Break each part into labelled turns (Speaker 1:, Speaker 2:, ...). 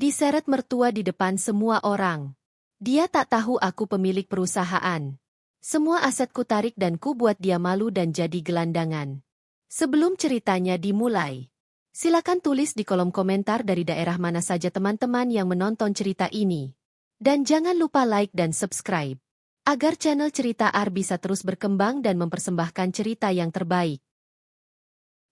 Speaker 1: Diseret mertua di depan semua orang. Dia tak tahu aku pemilik perusahaan. Semua asetku tarik dan ku buat dia malu dan jadi gelandangan. Sebelum ceritanya dimulai, silakan tulis di kolom komentar dari daerah mana saja teman-teman yang menonton cerita ini. Dan jangan lupa like dan subscribe, agar channel Cerita Ar bisa terus berkembang dan mempersembahkan cerita yang terbaik.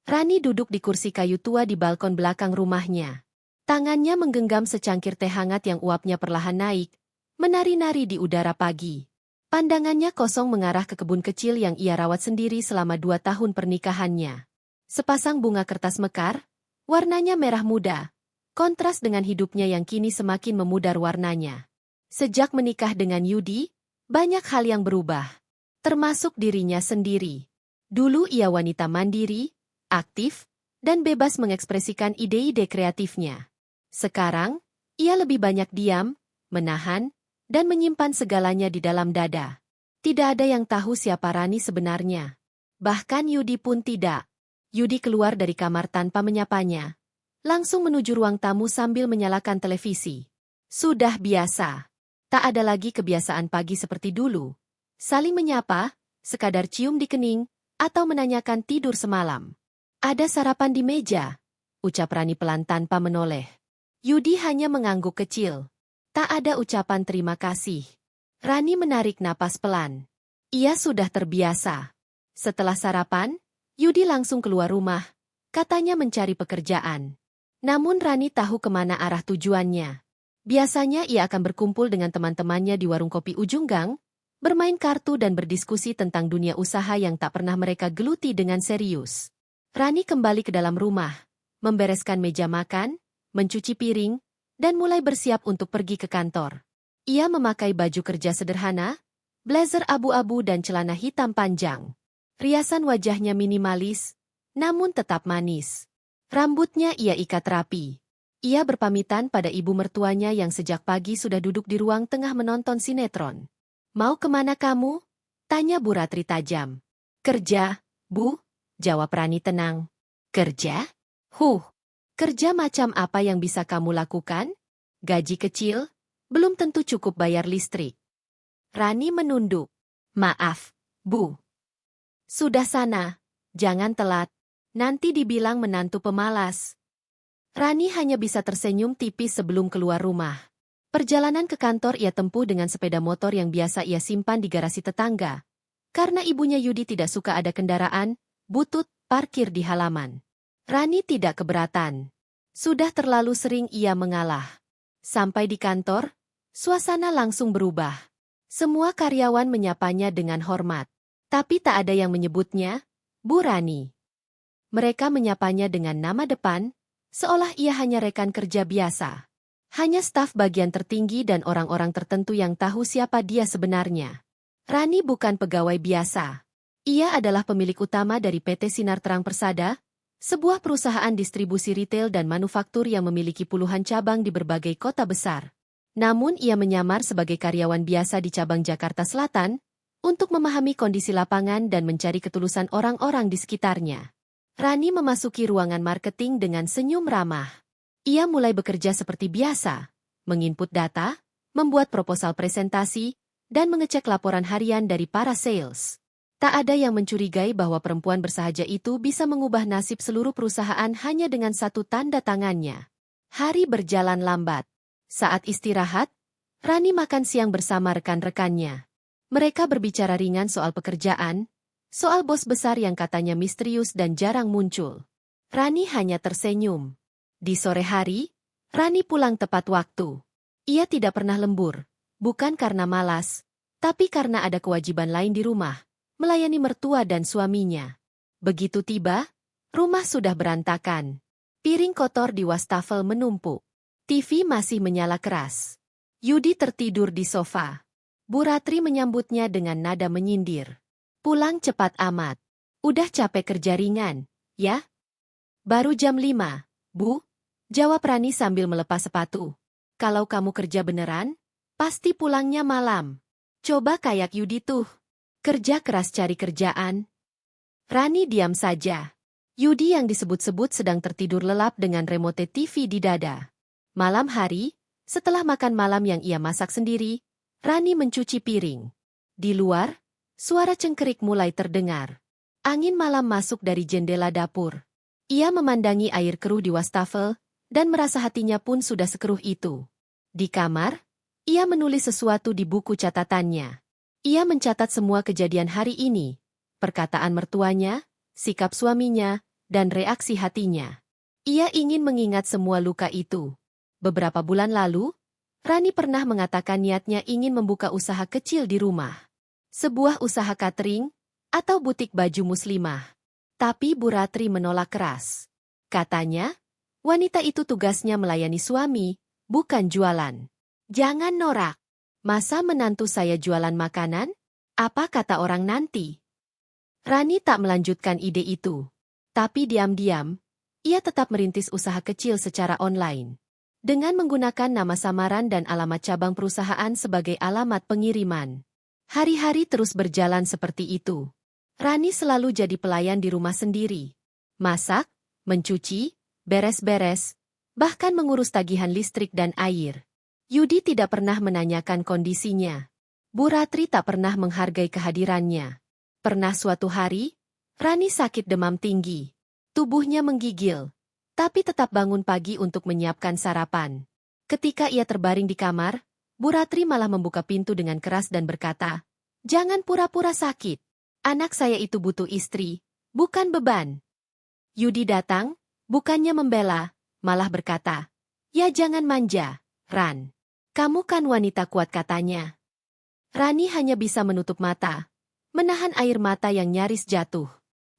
Speaker 1: Rani duduk di kursi kayu tua di balkon belakang rumahnya. Tangannya menggenggam secangkir teh hangat yang uapnya perlahan naik, menari-nari di udara pagi. Pandangannya kosong mengarah ke kebun kecil yang ia rawat sendiri selama 2 tahun pernikahannya. Sepasang bunga kertas mekar, warnanya merah muda, kontras dengan hidupnya yang kini semakin memudar warnanya. Sejak menikah dengan Yudi, banyak hal yang berubah, termasuk dirinya sendiri. Dulu ia wanita mandiri, aktif, dan bebas mengekspresikan ide-ide kreatifnya. Sekarang, ia lebih banyak diam, menahan, dan menyimpan segalanya di dalam dada. Tidak ada yang tahu siapa Rani sebenarnya. Bahkan Yudi pun tidak. Yudi keluar dari kamar tanpa menyapanya. Langsung menuju ruang tamu sambil menyalakan televisi. Sudah biasa. Tak ada lagi kebiasaan pagi seperti dulu. Saling menyapa, sekadar cium di kening, atau menanyakan tidur semalam. Ada sarapan di meja, ucap Rani pelan tanpa menoleh. Yudi hanya mengangguk kecil. Tak ada ucapan terima kasih. Rani menarik napas pelan. Ia sudah terbiasa. Setelah sarapan, Yudi langsung keluar rumah. Katanya mencari pekerjaan. Namun Rani tahu kemana arah tujuannya. Biasanya ia akan berkumpul dengan teman-temannya di warung kopi ujung gang, bermain kartu dan berdiskusi tentang dunia usaha yang tak pernah mereka geluti dengan serius. Rani kembali ke dalam rumah, membereskan meja makan, mencuci piring, dan mulai bersiap untuk pergi ke kantor. Ia memakai baju kerja sederhana, blazer abu-abu dan celana hitam panjang. Riasan wajahnya minimalis, namun tetap manis. Rambutnya ia ikat rapi. Ia berpamitan pada ibu mertuanya yang sejak pagi sudah duduk di ruang tengah menonton sinetron. Mau kemana kamu? Tanya Bu Ratri tajam. Kerja, Bu, jawab Rani tenang. Kerja? Kerja macam apa yang bisa kamu lakukan? Gaji kecil, belum tentu cukup bayar listrik. Rani menunduk. Maaf, Bu. Sudah sana, jangan telat. Nanti dibilang menantu pemalas. Rani hanya bisa tersenyum tipis sebelum keluar rumah. Perjalanan ke kantor ia tempuh dengan sepeda motor yang biasa ia simpan di garasi tetangga. Karena ibunya Yudi tidak suka ada kendaraan, butut, parkir di halaman. Rani tidak keberatan. Sudah terlalu sering ia mengalah. Sampai di kantor, suasana langsung berubah. Semua karyawan menyapanya dengan hormat. Tapi tak ada yang menyebutnya, Bu Rani. Mereka menyapanya dengan nama depan, seolah ia hanya rekan kerja biasa. Hanya staf bagian tertinggi dan orang-orang tertentu yang tahu siapa dia sebenarnya. Rani bukan pegawai biasa. Ia adalah pemilik utama dari PT Sinar Terang Persada, sebuah perusahaan distribusi retail dan manufaktur yang memiliki puluhan cabang di berbagai kota besar. Namun ia menyamar sebagai karyawan biasa di cabang Jakarta Selatan, untuk memahami kondisi lapangan dan mencari ketulusan orang-orang di sekitarnya. Rani memasuki ruangan marketing dengan senyum ramah. Ia mulai bekerja seperti biasa, menginput data, membuat proposal presentasi, dan mengecek laporan harian dari para sales. Tak ada yang mencurigai bahwa perempuan bersahaja itu bisa mengubah nasib seluruh perusahaan hanya dengan satu tanda tangannya. Hari berjalan lambat. Saat istirahat, Rani makan siang bersama rekan-rekannya. Mereka berbicara ringan soal pekerjaan, soal bos besar yang katanya misterius dan jarang muncul. Rani hanya tersenyum. Di sore hari, Rani pulang tepat waktu. Ia tidak pernah lembur, bukan karena malas, tapi karena ada kewajiban lain di rumah. Melayani mertua dan suaminya. Begitu tiba, rumah sudah berantakan. Piring kotor di wastafel menumpuk. TV masih menyala keras. Yudi tertidur di sofa. Bu Ratri menyambutnya dengan nada menyindir. Pulang cepat amat. Udah capek kerja ringan, ya? Baru jam 5, Bu, jawab Rani sambil melepas sepatu. Kalau kamu kerja beneran, pasti pulangnya malam. Coba kayak Yudi tuh. Kerja keras cari kerjaan. Rani diam saja. Yudi yang disebut-sebut sedang tertidur lelap dengan remote TV di dada. Malam hari, setelah makan malam yang ia masak sendiri, Rani mencuci piring. Di luar, suara cengkerik mulai terdengar. Angin malam masuk dari jendela dapur. Ia memandangi air keruh di wastafel, dan merasa hatinya pun sudah sekeruh itu. Di kamar, ia menulis sesuatu di buku catatannya. Ia mencatat semua kejadian hari ini, perkataan mertuanya, sikap suaminya, dan reaksi hatinya. Ia ingin mengingat semua luka itu. Beberapa bulan lalu, Rani pernah mengatakan niatnya ingin membuka usaha kecil di rumah. Sebuah usaha catering, atau butik baju muslimah. Tapi Bu Ratri menolak keras. Katanya, wanita itu tugasnya melayani suami, bukan jualan. Jangan norak. Masa menantu saya jualan makanan? Apa kata orang nanti? Rani tak melanjutkan ide itu. Tapi diam-diam, ia tetap merintis usaha kecil secara online. Dengan menggunakan nama samaran dan alamat cabang perusahaan sebagai alamat pengiriman. Hari-hari terus berjalan seperti itu. Rani selalu jadi pelayan di rumah sendiri. Masak, mencuci, beres-beres, bahkan mengurus tagihan listrik dan air. Yudi tidak pernah menanyakan kondisinya. Bu Ratri tak pernah menghargai kehadirannya. Pernah suatu hari, Rani sakit demam tinggi. Tubuhnya menggigil. Tapi tetap bangun pagi untuk menyiapkan sarapan. Ketika ia terbaring di kamar, Bu Ratri malah membuka pintu dengan keras dan berkata, "Jangan pura-pura sakit. Anak saya itu butuh istri, bukan beban." Yudi datang, bukannya membela, malah berkata, "Ya jangan manja, Ran. Kamu kan wanita kuat," katanya. Rani hanya bisa menutup mata, menahan air mata yang nyaris jatuh.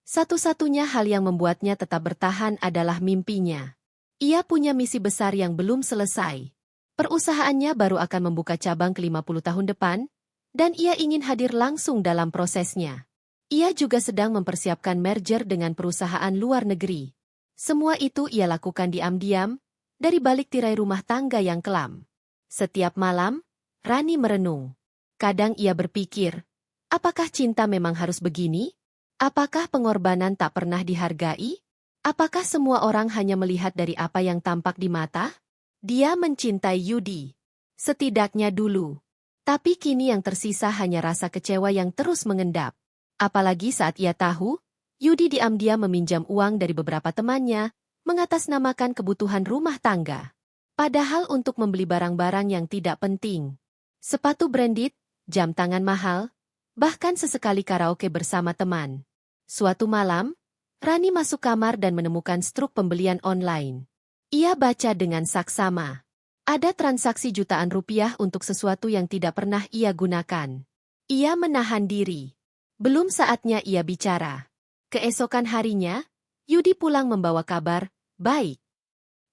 Speaker 1: Satu-satunya hal yang membuatnya tetap bertahan adalah mimpinya. Ia punya misi besar yang belum selesai. Perusahaannya baru akan membuka cabang ke-50 tahun depan, dan ia ingin hadir langsung dalam prosesnya. Ia juga sedang mempersiapkan merger dengan perusahaan luar negeri. Semua itu ia lakukan diam-diam, dari balik tirai rumah tangga yang kelam. Setiap malam, Rani merenung. Kadang ia berpikir, apakah cinta memang harus begini? Apakah pengorbanan tak pernah dihargai? Apakah semua orang hanya melihat dari apa yang tampak di mata? Dia mencintai Yudi. Setidaknya dulu. Tapi kini yang tersisa hanya rasa kecewa yang terus mengendap. Apalagi saat ia tahu, Yudi diam-diam meminjam uang dari beberapa temannya, mengatasnamakan kebutuhan rumah tangga. Padahal untuk membeli barang-barang yang tidak penting. Sepatu branded, jam tangan mahal, bahkan sesekali karaoke bersama teman. Suatu malam, Rani masuk kamar dan menemukan struk pembelian online. Ia baca dengan saksama. Ada transaksi jutaan rupiah untuk sesuatu yang tidak pernah ia gunakan. Ia menahan diri. Belum saatnya ia bicara. Keesokan harinya, Yudi pulang membawa kabar, baik.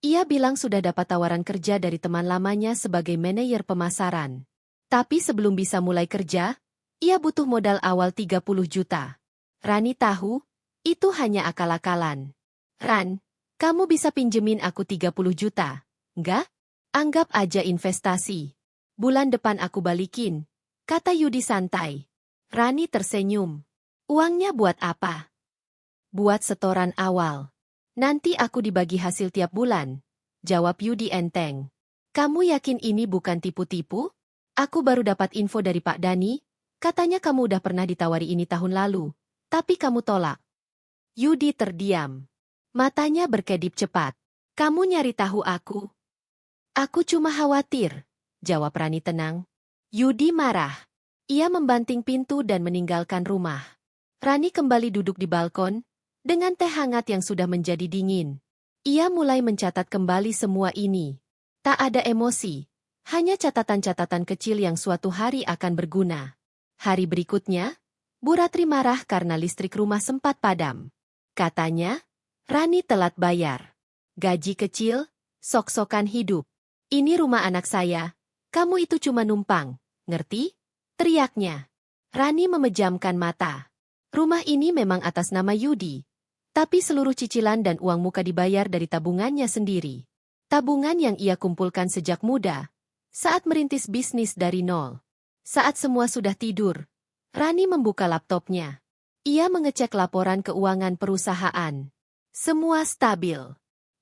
Speaker 1: Ia bilang sudah dapat tawaran kerja dari teman lamanya sebagai manajer pemasaran. Tapi sebelum bisa mulai kerja, ia butuh modal awal 30 juta. Rani tahu, itu hanya akal-akalan. "Ran, kamu bisa pinjemin aku 30 juta, enggak? Anggap aja investasi. Bulan depan aku balikin," kata Yudi santai. Rani tersenyum. "Uangnya buat apa?" "Buat setoran awal. Nanti aku dibagi hasil tiap bulan," jawab Yudi enteng. "Kamu yakin ini bukan tipu-tipu? Aku baru dapat info dari Pak Dani, katanya kamu udah pernah ditawari ini tahun lalu. Tapi kamu tolak." Yudi terdiam. Matanya berkedip cepat. "Kamu nyari tahu aku?" "Aku cuma khawatir," jawab Rani tenang. Yudi marah. Ia membanting pintu dan meninggalkan rumah. Rani kembali duduk di balkon, dengan teh hangat yang sudah menjadi dingin. Ia mulai mencatat kembali semua ini. Tak ada emosi, hanya catatan-catatan kecil yang suatu hari akan berguna. Hari berikutnya, Bu Ratri marah karena listrik rumah sempat padam. Katanya, "Rani telat bayar. Gaji kecil, sok-sokan hidup. Ini rumah anak saya, kamu itu cuma numpang, ngerti?" teriaknya. Rani memejamkan mata. Rumah ini memang atas nama Yudi, tapi seluruh cicilan dan uang muka dibayar dari tabungannya sendiri. Tabungan yang ia kumpulkan sejak muda, saat merintis bisnis dari nol. Saat semua sudah tidur, Rani membuka laptopnya. Ia mengecek laporan keuangan perusahaan. Semua stabil.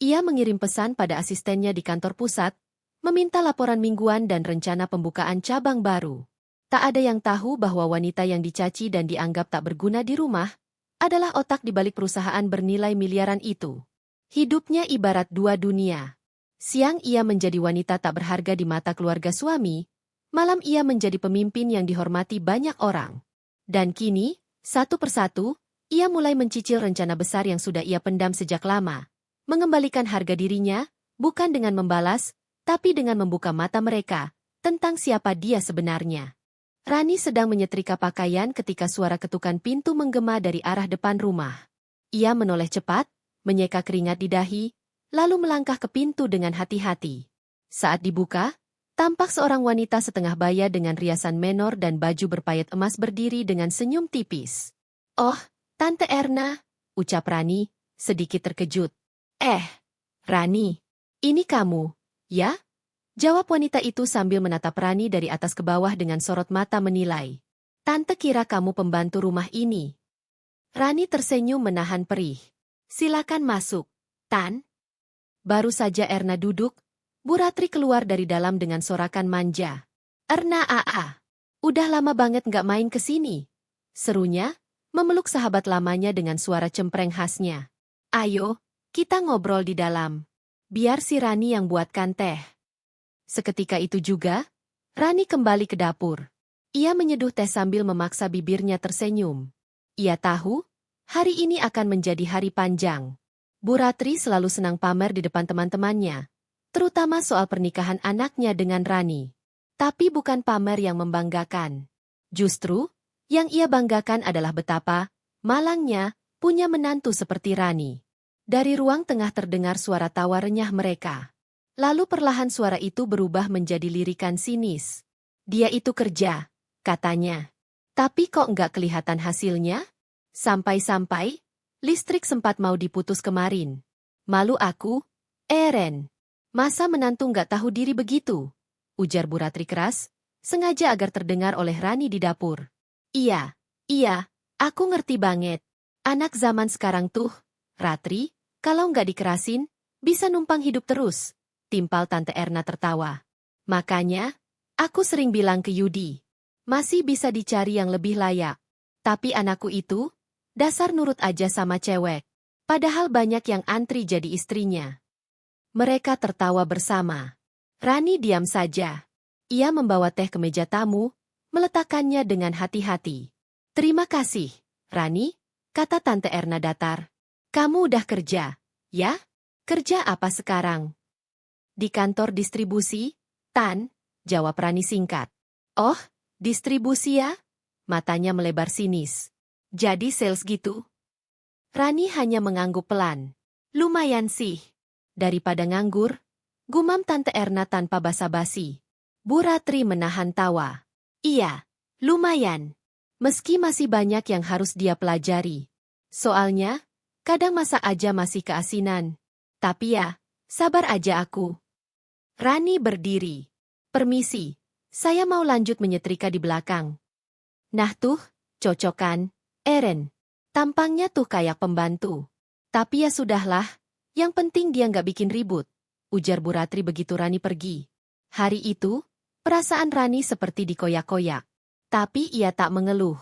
Speaker 1: Ia mengirim pesan pada asistennya di kantor pusat, meminta laporan mingguan dan rencana pembukaan cabang baru. Tak ada yang tahu bahwa wanita yang dicaci dan dianggap tak berguna di rumah adalah otak di balik perusahaan bernilai miliaran itu. Hidupnya ibarat dua dunia. Siang ia menjadi wanita tak berharga di mata keluarga suami, malam ia menjadi pemimpin yang dihormati banyak orang. Dan kini, satu persatu, ia mulai mencicil rencana besar yang sudah ia pendam sejak lama. Mengembalikan harga dirinya, bukan dengan membalas, tapi dengan membuka mata mereka tentang siapa dia sebenarnya. Rani sedang menyetrika pakaian ketika suara ketukan pintu menggema dari arah depan rumah. Ia menoleh cepat, menyeka keringat di dahi, lalu melangkah ke pintu dengan hati-hati. Saat dibuka, tampak seorang wanita setengah baya dengan riasan menor dan baju berpayet emas berdiri dengan senyum tipis. "Oh, Tante Erna," ucap Rani, sedikit terkejut. Rani, ini kamu, ya?" Jawab wanita itu sambil menatap Rani dari atas ke bawah dengan sorot mata menilai. "Tante kira kamu pembantu rumah ini." Rani tersenyum menahan perih. "Silakan masuk, Tan." Baru saja Erna duduk, Bu Ratri keluar dari dalam dengan sorakan manja. "Erna udah lama banget nggak main ke sini," serunya, memeluk sahabat lamanya dengan suara cempreng khasnya. "Ayo, kita ngobrol di dalam. Biar si Rani yang buatkan teh." Seketika itu juga, Rani kembali ke dapur. Ia menyeduh teh sambil memaksa bibirnya tersenyum. Ia tahu, hari ini akan menjadi hari panjang. Bu Ratri selalu senang pamer di depan teman-temannya, terutama soal pernikahan anaknya dengan Rani. Tapi bukan pamer yang membanggakan. Justru, yang ia banggakan adalah betapa malangnya punya menantu seperti Rani. Dari ruang tengah terdengar suara tawa renyah mereka. Lalu perlahan suara itu berubah menjadi lirikan sinis. "Dia itu kerja," katanya. "Tapi kok nggak kelihatan hasilnya? Sampai-sampai, listrik sempat mau diputus kemarin. Malu aku, Eren. Masa menantu nggak tahu diri begitu?" ujar Bu Ratri keras, sengaja agar terdengar oleh Rani di dapur. Iya, aku ngerti banget. Anak zaman sekarang tuh, Ratri, kalau nggak dikerasin, bisa numpang hidup terus." Timpal Tante Erna tertawa. "Makanya, aku sering bilang ke Yudi, masih bisa dicari yang lebih layak. Tapi anakku itu, dasar nurut aja sama cewek. Padahal banyak yang antri jadi istrinya." Mereka tertawa bersama. Rani diam saja. Ia membawa teh ke meja tamu, meletakkannya dengan hati-hati. "Terima kasih, Rani," kata Tante Erna datar. "Kamu udah kerja, ya? Kerja apa sekarang?" "Di kantor distribusi, Tan," jawab Rani singkat. "Oh, distribusi ya?" Matanya melebar sinis. "Jadi sales gitu?" Rani hanya mengangguk pelan. "Lumayan sih. Daripada nganggur," gumam Tante Erna tanpa basa-basi. Bu Ratri menahan tawa. "Iya, lumayan. Meski masih banyak yang harus dia pelajari. Soalnya, kadang masak aja masih keasinan. Tapi ya, sabar aja aku." Rani berdiri. "Permisi, saya mau lanjut menyetrika di belakang." "Nah tuh, cocok kan, Eren? Tampangnya tuh kayak pembantu. Tapi ya sudahlah, yang penting dia nggak bikin ribut," ujar Bu Ratri begitu Rani pergi. Hari itu, perasaan Rani seperti dikoyak-koyak. Tapi ia tak mengeluh.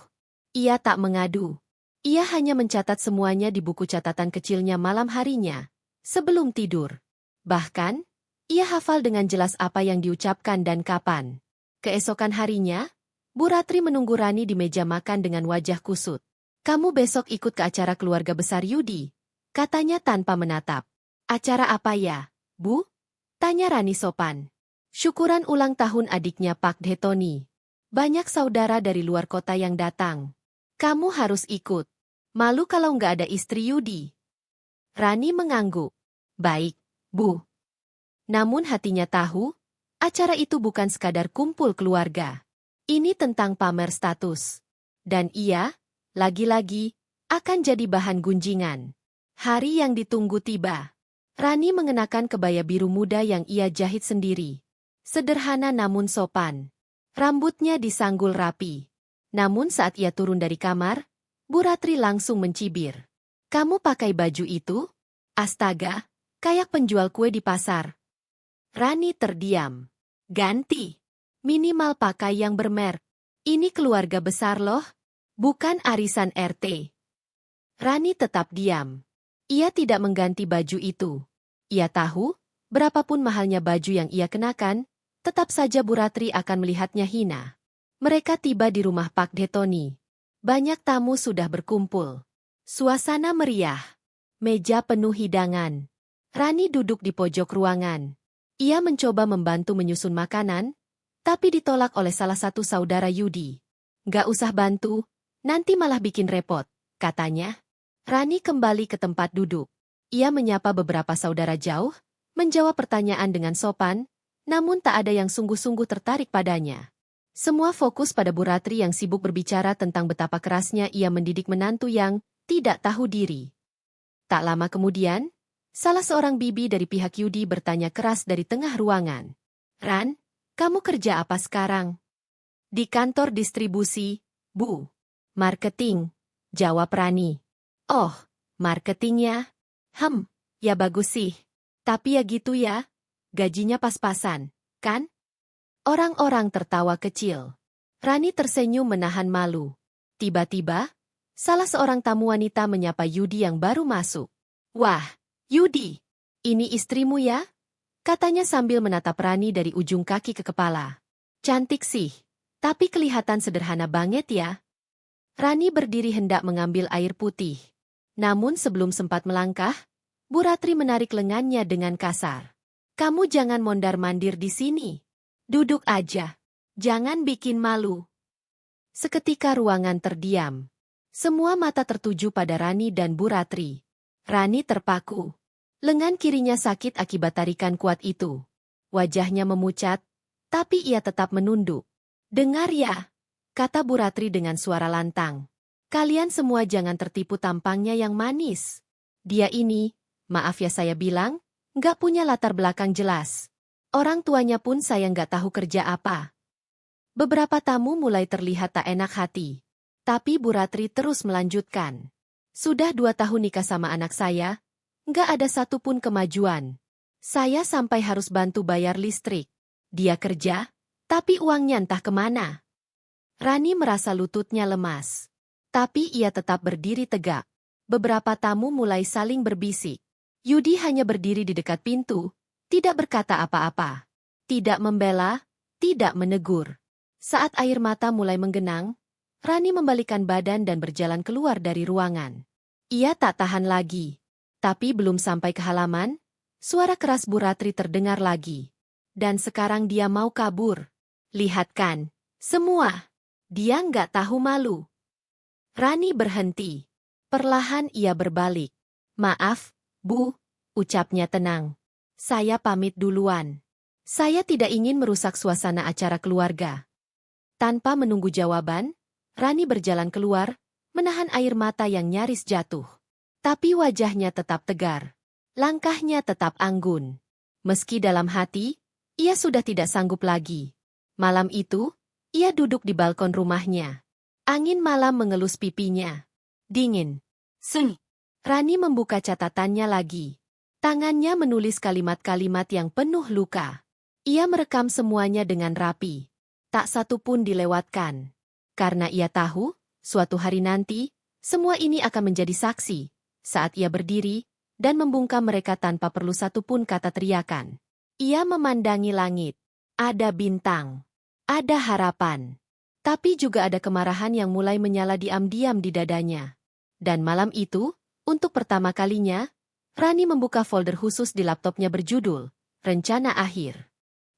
Speaker 1: Ia tak mengadu. Ia hanya mencatat semuanya di buku catatan kecilnya malam harinya, sebelum tidur. Bahkan, ia hafal dengan jelas apa yang diucapkan dan kapan. Keesokan harinya, Bu Ratri menunggu Rani di meja makan dengan wajah kusut. "Kamu besok ikut ke acara keluarga besar Yudi," katanya tanpa menatap. "Acara apa ya, Bu?" tanya Rani sopan. "Syukuran ulang tahun adiknya Pak Detoni. Banyak saudara dari luar kota yang datang. Kamu harus ikut. Malu kalau nggak ada istri Yudi." Rani mengangguk. "Baik, Bu." Namun hatinya tahu, acara itu bukan sekadar kumpul keluarga. Ini tentang pamer status. Dan ia, lagi-lagi, akan jadi bahan gunjingan. Hari yang ditunggu tiba. Rani mengenakan kebaya biru muda yang ia jahit sendiri. Sederhana namun sopan. Rambutnya disanggul rapi. Namun saat ia turun dari kamar, Bu Ratri langsung mencibir. "Kamu pakai baju itu? Astaga, Kayak penjual kue di pasar. Rani terdiam. Ganti. Minimal pakai yang bermerek. Ini keluarga besar loh. Bukan arisan RT. Rani tetap diam. Ia tidak mengganti baju itu. Ia tahu, berapapun mahalnya baju yang ia kenakan, tetap saja Bu Ratri akan melihatnya hina. Mereka tiba di rumah Pak Detoni. Banyak tamu sudah berkumpul. Suasana meriah. Meja penuh hidangan. Rani duduk di pojok ruangan. Ia mencoba membantu menyusun makanan, tapi ditolak oleh salah satu saudara Yudi. Gak usah bantu, nanti malah bikin repot, katanya. Rani kembali ke tempat duduk. Ia menyapa beberapa saudara jauh, menjawab pertanyaan dengan sopan, namun tak ada yang sungguh-sungguh tertarik padanya. Semua fokus pada Bu Ratri yang sibuk berbicara tentang betapa kerasnya ia mendidik menantu yang tidak tahu diri. Tak lama kemudian, salah seorang bibi dari pihak Yudi bertanya keras dari tengah ruangan. Ran, kamu kerja apa sekarang? Di kantor distribusi, Bu. Marketing, jawab Rani. Oh, marketingnya? Ya bagus sih. Tapi ya gitu ya, gajinya pas-pasan, kan? Orang-orang tertawa kecil. Rani tersenyum menahan malu. Tiba-tiba, salah seorang tamu wanita menyapa Yudi yang baru masuk. Wah, Yudi, ini istrimu ya? Katanya sambil menatap Rani dari ujung kaki ke kepala. Cantik sih, tapi kelihatan sederhana banget ya. Rani berdiri hendak mengambil air putih. Namun sebelum sempat melangkah, Bu Ratri menarik lengannya dengan kasar. Kamu jangan mondar-mandir di sini. Duduk aja. Jangan bikin malu. Seketika ruangan terdiam. Semua mata tertuju pada Rani dan Bu Ratri. Rani terpaku. Lengan kirinya sakit akibat tarikan kuat itu. Wajahnya memucat, tapi ia tetap menunduk. Dengar ya, kata Bu Ratri dengan suara lantang. Kalian semua jangan tertipu tampangnya yang manis. Dia ini, maaf ya saya bilang, nggak punya latar belakang jelas. Orang tuanya pun saya nggak tahu kerja apa. Beberapa tamu mulai terlihat tak enak hati. Tapi Bu Ratri terus melanjutkan. Sudah 2 tahun nikah sama anak saya, nggak ada satupun kemajuan. Saya sampai harus bantu bayar listrik. Dia kerja, tapi uangnya entah kemana. Rani merasa lututnya lemas. Tapi ia tetap berdiri tegak. Beberapa tamu mulai saling berbisik. Yudi hanya berdiri di dekat pintu, tidak berkata apa-apa. Tidak membela, tidak menegur. Saat air mata mulai menggenang, Rani membalikkan badan dan berjalan keluar dari ruangan. Ia tak tahan lagi. Tapi belum sampai ke halaman, suara keras Bu Ratri terdengar lagi. Dan sekarang dia mau kabur. Lihat kan, semua. Dia nggak tahu malu. Rani berhenti. Perlahan ia berbalik. Maaf, Bu, ucapnya tenang. Saya pamit duluan. Saya tidak ingin merusak suasana acara keluarga. Tanpa menunggu jawaban, Rani berjalan keluar, menahan air mata yang nyaris jatuh. Tapi wajahnya tetap tegar. Langkahnya tetap anggun. Meski dalam hati, ia sudah tidak sanggup lagi. Malam itu, ia duduk di balkon rumahnya. Angin malam mengelus pipinya. Dingin. Seng. Rani membuka catatannya lagi. Tangannya menulis kalimat-kalimat yang penuh luka. Ia merekam semuanya dengan rapi. Tak satu pun dilewatkan. Karena ia tahu, suatu hari nanti, semua ini akan menjadi saksi, saat ia berdiri, dan membungkam mereka tanpa perlu satu pun kata teriakan. Ia memandangi langit. Ada bintang. Ada harapan. Tapi juga ada kemarahan yang mulai menyala diam-diam di dadanya. Dan malam itu, untuk pertama kalinya, Rani membuka folder khusus di laptopnya berjudul, Rencana Akhir.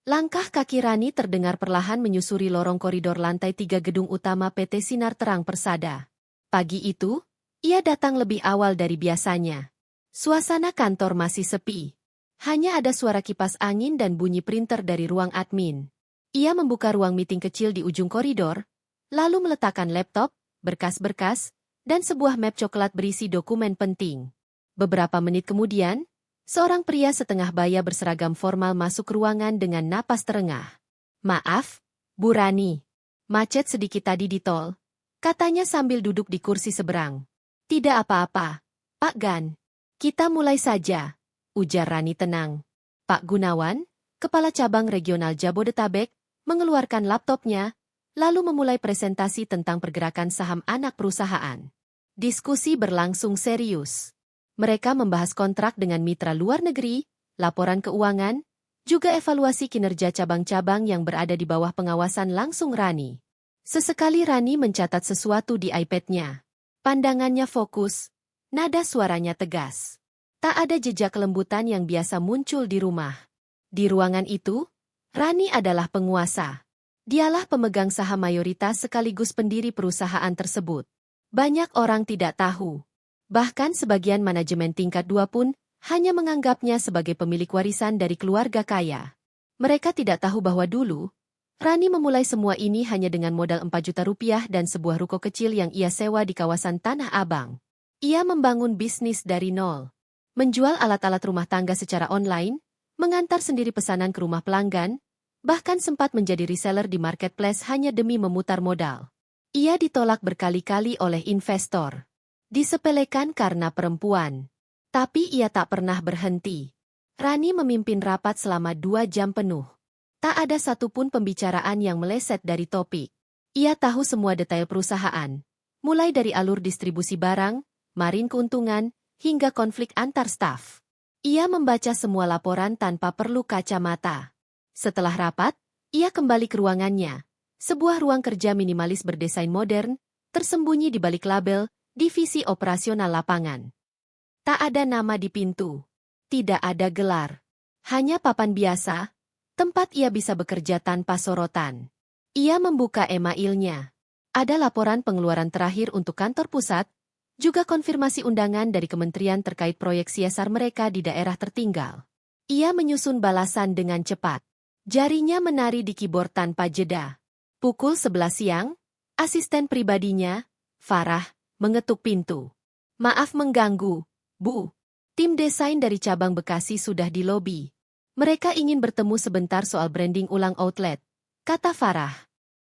Speaker 1: Langkah kaki Rani terdengar perlahan menyusuri lorong koridor lantai 3 gedung utama PT Sinar Terang Persada. Pagi itu, ia datang lebih awal dari biasanya. Suasana kantor masih sepi. Hanya ada suara kipas angin dan bunyi printer dari ruang admin. Ia membuka ruang meeting kecil di ujung koridor, lalu meletakkan laptop, berkas-berkas, dan sebuah map coklat berisi dokumen penting. Beberapa menit kemudian, seorang pria setengah baya berseragam formal masuk ke ruangan dengan napas terengah. Maaf, Bu Rani. Macet sedikit tadi di tol, katanya sambil duduk di kursi seberang. Tidak apa-apa, Pak Gan. Kita mulai saja. ujar Rani tenang. Pak Gunawan, Kepala Cabang Regional Jabodetabek, mengeluarkan laptopnya, lalu memulai presentasi tentang pergerakan saham anak perusahaan. Diskusi berlangsung serius. Mereka membahas kontrak dengan mitra luar negeri, laporan keuangan, juga evaluasi kinerja cabang-cabang yang berada di bawah pengawasan langsung Rani. Sesekali Rani mencatat sesuatu di iPad-nya. Pandangannya fokus, nada suaranya tegas. Tak ada jejak kelembutan yang biasa muncul di rumah. Di ruangan itu, Rani adalah penguasa. Dialah pemegang saham mayoritas sekaligus pendiri perusahaan tersebut. Banyak orang tidak tahu. Bahkan sebagian manajemen tingkat 2 pun hanya menganggapnya sebagai pemilik warisan dari keluarga kaya. Mereka tidak tahu bahwa dulu, Rani memulai semua ini hanya dengan modal 4 juta rupiah dan sebuah ruko kecil yang ia sewa di kawasan Tanah Abang. Ia membangun bisnis dari nol. Menjual alat-alat rumah tangga secara online, mengantar sendiri pesanan ke rumah pelanggan, bahkan sempat menjadi reseller di marketplace hanya demi memutar modal. Ia ditolak berkali-kali oleh investor. Disepelekan karena perempuan. Tapi ia tak pernah berhenti. Rani memimpin rapat selama 2 jam penuh. Tak ada satupun pembicaraan yang meleset dari topik. Ia tahu semua detail perusahaan, mulai dari alur distribusi barang, margin keuntungan, hingga konflik antar staf. Ia membaca semua laporan tanpa perlu kacamata. Setelah rapat, ia kembali ke ruangannya. Sebuah ruang kerja minimalis berdesain modern, tersembunyi di balik label, Divisi Operasional Lapangan. Tak ada nama di pintu. Tidak ada gelar. Hanya papan biasa, tempat ia bisa bekerja tanpa sorotan. Ia membuka emailnya. Ada laporan pengeluaran terakhir untuk kantor pusat, juga konfirmasi undangan dari kementerian terkait proyek CSR mereka di daerah tertinggal. Ia menyusun balasan dengan cepat. Jarinya menari di keyboard tanpa jeda. Pukul 11 siang, asisten pribadinya, Farah, mengetuk pintu. Maaf mengganggu, Bu. Tim desain dari cabang Bekasi sudah di lobi. Mereka ingin bertemu sebentar soal branding ulang outlet, kata Farah.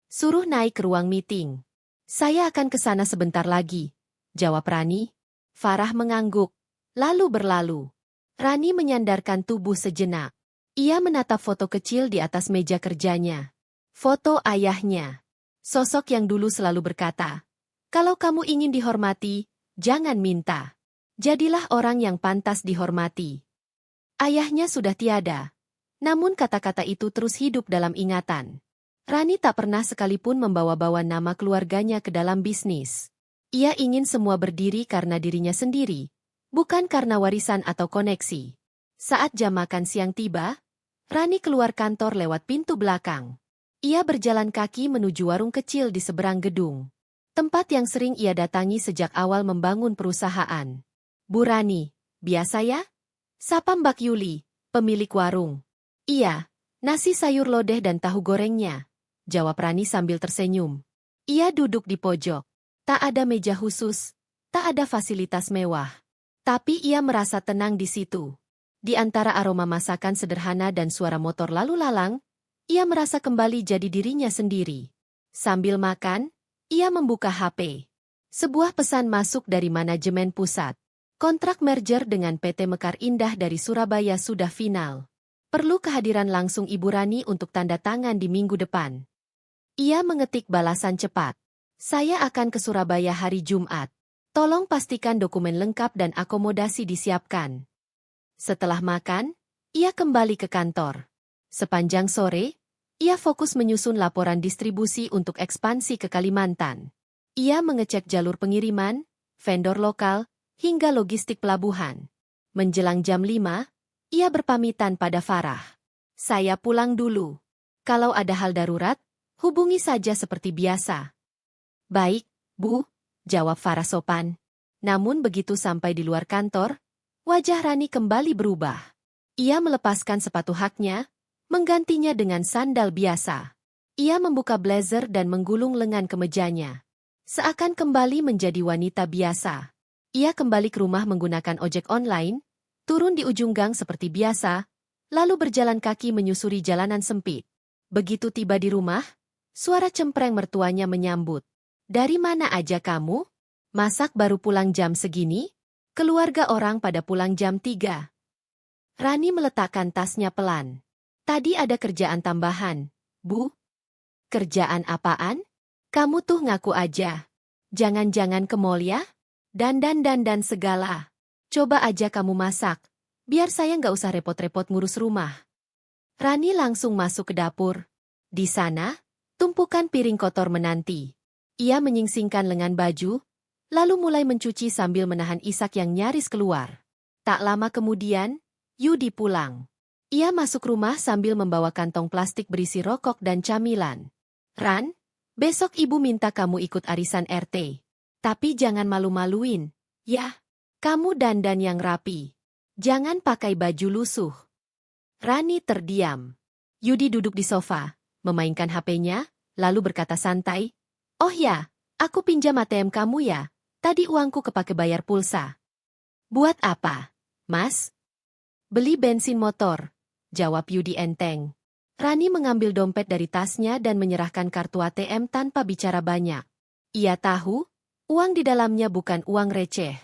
Speaker 1: Suruh naik ke ruang meeting. Saya akan ke sana sebentar lagi, jawab Rani. Farah mengangguk, lalu berlalu. Rani menyandarkan tubuh sejenak. Ia menatap foto kecil di atas meja kerjanya. Foto ayahnya. Sosok yang dulu selalu berkata, kalau kamu ingin dihormati, jangan minta. Jadilah orang yang pantas dihormati. Ayahnya sudah tiada. Namun kata-kata itu terus hidup dalam ingatan. Rani tak pernah sekalipun membawa-bawa nama keluarganya ke dalam bisnis. Ia ingin semua berdiri karena dirinya sendiri, bukan karena warisan atau koneksi. Saat jam makan siang tiba, Rani keluar kantor lewat pintu belakang. Ia berjalan kaki menuju warung kecil di seberang gedung. Tempat yang sering ia datangi sejak awal membangun perusahaan. Bu Rani, biasa ya? Sapa Mbak Yuli, pemilik warung. Iya, nasi sayur lodeh dan tahu gorengnya, jawab Rani sambil tersenyum. Ia duduk di pojok. Tak ada meja khusus, tak ada fasilitas mewah. Tapi ia merasa tenang di situ. Di antara aroma masakan sederhana dan suara motor lalu lalang, ia merasa kembali jadi dirinya sendiri. Sambil makan, ia membuka HP. Sebuah pesan masuk dari manajemen pusat. Kontrak merger dengan PT Mekar Indah dari Surabaya sudah final. Perlu kehadiran langsung Ibu Rani untuk tanda tangan di minggu depan. Ia mengetik balasan cepat. Saya akan ke Surabaya hari Jumat. Tolong pastikan dokumen lengkap dan akomodasi disiapkan. Setelah makan, ia kembali ke kantor. Sepanjang sore, ia fokus menyusun laporan distribusi untuk ekspansi ke Kalimantan. Ia mengecek jalur pengiriman, vendor lokal, hingga logistik pelabuhan. Menjelang jam 5, ia berpamitan pada Farah. Saya pulang dulu. Kalau ada hal darurat, hubungi saja seperti biasa. Baik, Bu, jawab Farah sopan. Namun begitu sampai di luar kantor, wajah Rani kembali berubah. Ia melepaskan sepatu haknya, menggantinya dengan sandal biasa. Ia membuka blazer dan menggulung lengan kemejanya. Seakan kembali menjadi wanita biasa. Ia kembali ke rumah menggunakan ojek online, turun di ujung gang seperti biasa, lalu berjalan kaki menyusuri jalanan sempit. Begitu tiba di rumah, suara cempreng mertuanya menyambut. Dari mana aja kamu? Masak baru pulang jam segini? Keluarga orang pada pulang jam 3. Rani meletakkan tasnya pelan. Tadi ada kerjaan tambahan, Bu. Kerjaan apaan? Kamu tuh ngaku aja. Jangan-jangan ke mall ya? Dandan segala. Coba aja kamu masak. Biar saya nggak usah repot-repot ngurus rumah. Rani langsung masuk ke dapur. Di sana, tumpukan piring kotor menanti. Ia menyingsingkan lengan baju, lalu mulai mencuci sambil menahan isak yang nyaris keluar. Tak lama kemudian, Yudi pulang. Ia masuk rumah sambil membawa kantong plastik berisi rokok dan camilan. Ran, besok ibu minta kamu ikut arisan RT. Tapi jangan malu-maluin, ya. Kamu dandan yang rapi. Jangan pakai baju lusuh. Rani terdiam. Yudi duduk di sofa, memainkan HP-nya, lalu berkata santai, "Oh ya, aku pinjam ATM kamu ya. Tadi uangku kepake bayar pulsa." "Buat apa, Mas?" "Beli bensin motor," jawab Yudi enteng. Rani mengambil dompet dari tasnya dan menyerahkan kartu ATM tanpa bicara banyak. Ia tahu, uang di dalamnya bukan uang receh.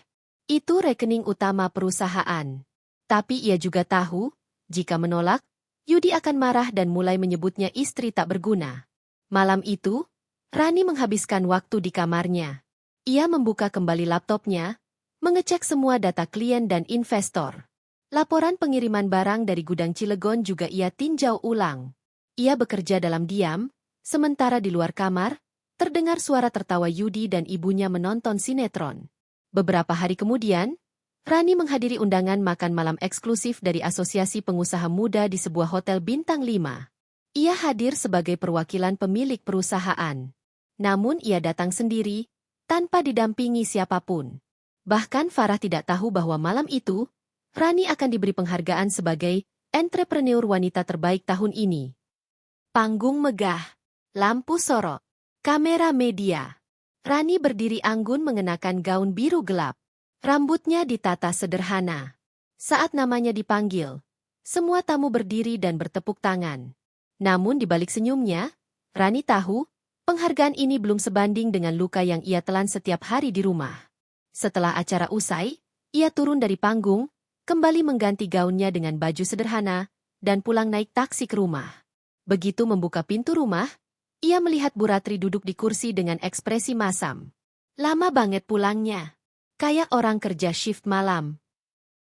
Speaker 1: Itu rekening utama perusahaan. Tapi ia juga tahu, jika menolak, Yudi akan marah dan mulai menyebutnya istri tak berguna. Malam itu, Rani menghabiskan waktu di kamarnya. Ia membuka kembali laptopnya, mengecek semua data klien dan investor. Laporan pengiriman barang dari gudang Cilegon juga ia tinjau ulang. Ia bekerja dalam diam, sementara di luar kamar, terdengar suara tertawa Yudi dan ibunya menonton sinetron. Beberapa hari kemudian, Rani menghadiri undangan makan malam eksklusif dari Asosiasi Pengusaha Muda di sebuah hotel bintang 5. Ia hadir sebagai perwakilan pemilik perusahaan. Namun ia datang sendiri, tanpa didampingi siapapun. Bahkan Farah tidak tahu bahwa malam itu, Rani akan diberi penghargaan sebagai entrepreneur wanita terbaik tahun ini. Panggung megah, lampu sorot, kamera media. Rani berdiri anggun mengenakan gaun biru gelap. Rambutnya ditata sederhana. Saat namanya dipanggil, semua tamu berdiri dan bertepuk tangan. Namun di balik senyumnya, Rani tahu, penghargaan ini belum sebanding dengan luka yang ia telan setiap hari di rumah. Setelah acara usai, ia turun dari panggung, kembali mengganti gaunnya dengan baju sederhana, dan pulang naik taksi ke rumah. Begitu membuka pintu rumah, ia melihat Bu Ratri duduk di kursi dengan ekspresi masam. Lama banget pulangnya. Kayak orang kerja shift malam.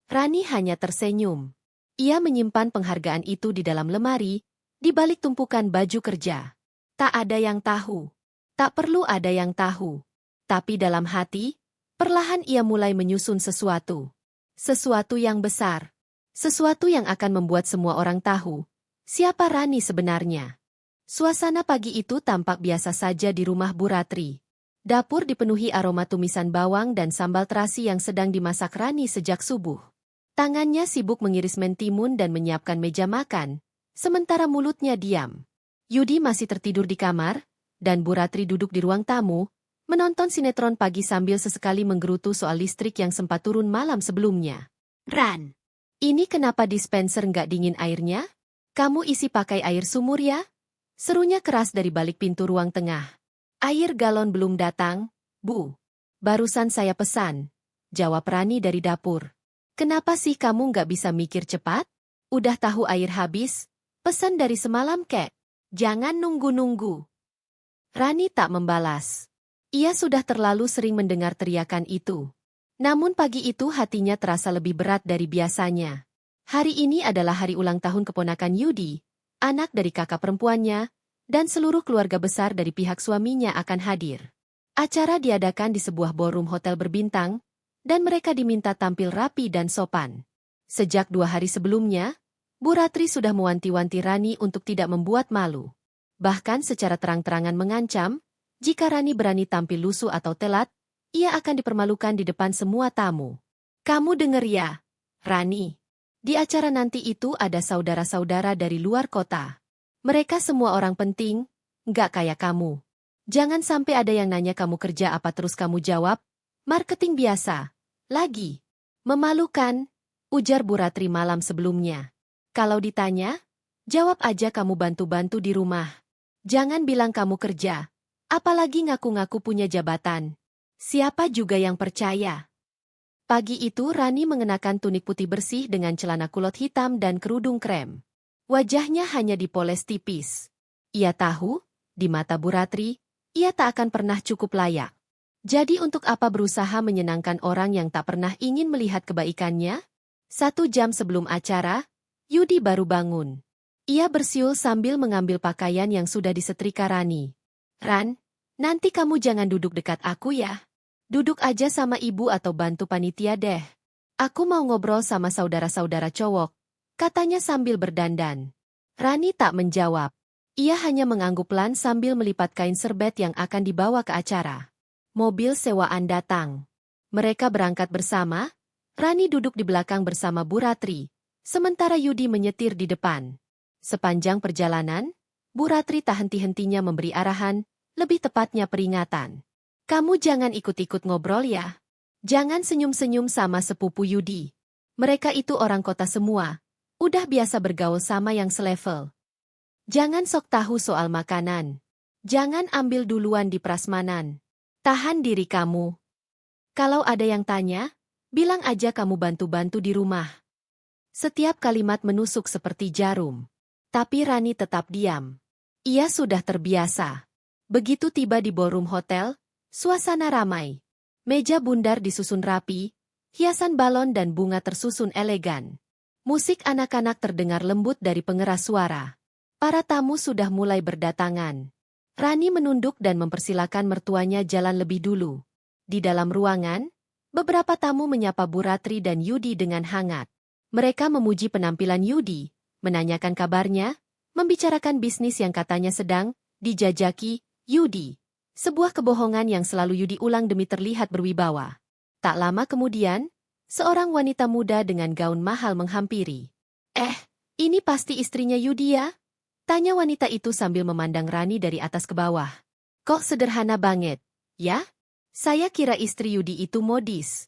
Speaker 1: Rani hanya tersenyum. Ia menyimpan penghargaan itu di dalam lemari, di balik tumpukan baju kerja. Tak ada yang tahu. Tak perlu ada yang tahu. Tapi dalam hati, perlahan ia mulai menyusun sesuatu. Sesuatu yang besar. Sesuatu yang akan membuat semua orang tahu siapa Rani sebenarnya. Suasana pagi itu tampak biasa saja di rumah Bu Ratri. Dapur dipenuhi aroma tumisan bawang dan sambal terasi yang sedang dimasak Rani sejak subuh. Tangannya sibuk mengiris mentimun dan menyiapkan meja makan, sementara mulutnya diam. Yudi masih tertidur di kamar, dan Bu Ratri duduk di ruang tamu, menonton sinetron pagi sambil sesekali menggerutu soal listrik yang sempat turun malam sebelumnya. "Ran, ini kenapa dispenser nggak dingin airnya? Kamu isi pakai air sumur ya?" Serunya keras dari balik pintu ruang tengah. "Air galon belum datang, Bu. Barusan saya pesan," jawab Rani dari dapur. "Kenapa sih kamu nggak bisa mikir cepat? Udah tahu air habis? Pesan dari semalam kek. Jangan nunggu-nunggu." Rani tak membalas. Ia sudah terlalu sering mendengar teriakan itu. Namun pagi itu hatinya terasa lebih berat dari biasanya. Hari ini adalah hari ulang tahun keponakan Yudi, anak dari kakak perempuannya, dan seluruh keluarga besar dari pihak suaminya akan hadir. Acara diadakan di sebuah ballroom hotel berbintang, dan mereka diminta tampil rapi dan sopan. Sejak 2 hari sebelumnya, Bu Ratri sudah mewanti-wanti Rani untuk tidak membuat malu. Bahkan secara terang-terangan mengancam, jika Rani berani tampil lusuh atau telat, ia akan dipermalukan di depan semua tamu. "Kamu denger ya, Rani? Di acara nanti itu ada saudara-saudara dari luar kota. Mereka semua orang penting, nggak kayak kamu. Jangan sampai ada yang nanya kamu kerja apa terus kamu jawab, marketing biasa. Lagi. Memalukan," ujar Bu Ratri malam sebelumnya. "Kalau ditanya, jawab aja kamu bantu-bantu di rumah. Jangan bilang kamu kerja, apalagi ngaku-ngaku punya jabatan. Siapa juga yang percaya?" Pagi itu Rani mengenakan tunik putih bersih dengan celana kulot hitam dan kerudung krem. Wajahnya hanya dipoles tipis. Ia tahu, di mata Bu Ratri, ia tak akan pernah cukup layak. Jadi untuk apa berusaha menyenangkan orang yang tak pernah ingin melihat kebaikannya? 1 jam sebelum acara, Yudi baru bangun. Ia bersiul sambil mengambil pakaian yang sudah disetrika Rani. "Ran, nanti kamu jangan duduk dekat aku ya. Duduk aja sama ibu atau bantu panitia deh. Aku mau ngobrol sama saudara-saudara cowok," katanya sambil berdandan. Rani tak menjawab. Ia hanya mengangguk pelan sambil melipat kain serbet yang akan dibawa ke acara. Mobil sewaan datang. Mereka berangkat bersama. Rani duduk di belakang bersama Bu Ratri, sementara Yudi menyetir di depan. Sepanjang perjalanan, Bu Ratri tak henti-hentinya memberi arahan, lebih tepatnya peringatan. "Kamu jangan ikut-ikut ngobrol ya. Jangan senyum-senyum sama sepupu Yudi. Mereka itu orang kota semua. Udah biasa bergaul sama yang selevel. Jangan sok tahu soal makanan. Jangan ambil duluan di prasmanan. Tahan diri kamu. Kalau ada yang tanya, bilang aja kamu bantu-bantu di rumah." Setiap kalimat menusuk seperti jarum. Tapi Rani tetap diam. Ia sudah terbiasa. Begitu tiba di ballroom hotel, suasana ramai. Meja bundar disusun rapi, hiasan balon dan bunga tersusun elegan. Musik anak-anak terdengar lembut dari pengeras suara. Para tamu sudah mulai berdatangan. Rani menunduk dan mempersilakan mertuanya jalan lebih dulu. Di dalam ruangan, beberapa tamu menyapa Bu Ratri dan Yudi dengan hangat. Mereka memuji penampilan Yudi, menanyakan kabarnya, membicarakan bisnis yang katanya sedang dijajaki Yudi. Sebuah kebohongan yang selalu Yudi ulang demi terlihat berwibawa. Tak lama kemudian, seorang wanita muda dengan gaun mahal menghampiri. Ini pasti istrinya Yudi ya?" Tanya wanita itu sambil memandang Rani dari atas ke bawah. "Kok sederhana banget, ya? Saya kira istri Yudi itu modis."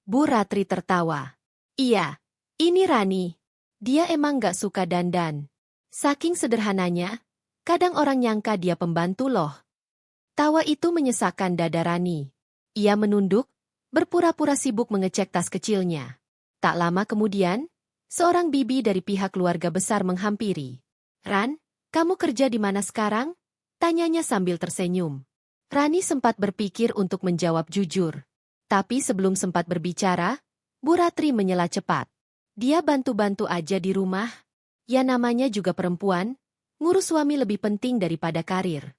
Speaker 1: Bu Ratri tertawa. "Iya, ini Rani. Dia emang gak suka dandan. Saking sederhananya, kadang orang nyangka dia pembantu loh." Tawa itu menyesakkan dada Rani. Ia menunduk, berpura-pura sibuk mengecek tas kecilnya. Tak lama kemudian, seorang bibi dari pihak keluarga besar menghampiri. "Ran, kamu kerja di mana sekarang?" tanyanya sambil tersenyum. Rani sempat berpikir untuk menjawab jujur. Tapi sebelum sempat berbicara, Bu Ratri menyela cepat. "Dia bantu-bantu aja di rumah. Ya namanya juga perempuan, ngurus suami lebih penting daripada karir."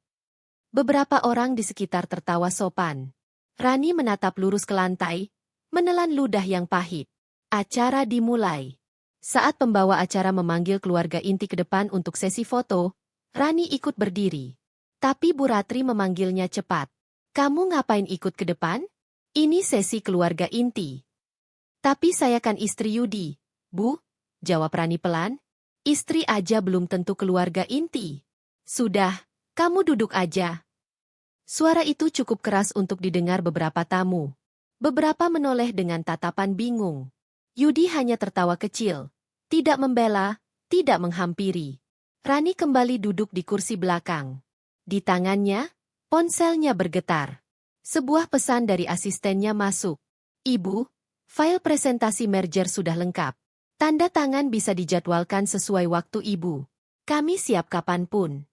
Speaker 1: Beberapa orang di sekitar tertawa sopan. Rani menatap lurus ke lantai, menelan ludah yang pahit. Acara dimulai. Saat pembawa acara memanggil keluarga inti ke depan untuk sesi foto, Rani ikut berdiri. Tapi Bu Ratri memanggilnya cepat. "Kamu ngapain ikut ke depan? Ini sesi keluarga inti." "Tapi saya kan istri Yudi, Bu," jawab Rani pelan. "Istri aja belum tentu keluarga inti." "Sudah, kamu duduk aja." Suara itu cukup keras untuk didengar beberapa tamu. Beberapa menoleh dengan tatapan bingung. Yudi hanya tertawa kecil. Tidak membela, tidak menghampiri. Rani kembali duduk di kursi belakang. Di tangannya, ponselnya bergetar. Sebuah pesan dari asistennya masuk. "Ibu, file presentasi merger sudah lengkap. Tanda tangan bisa dijadwalkan sesuai waktu Ibu. Kami siap kapanpun."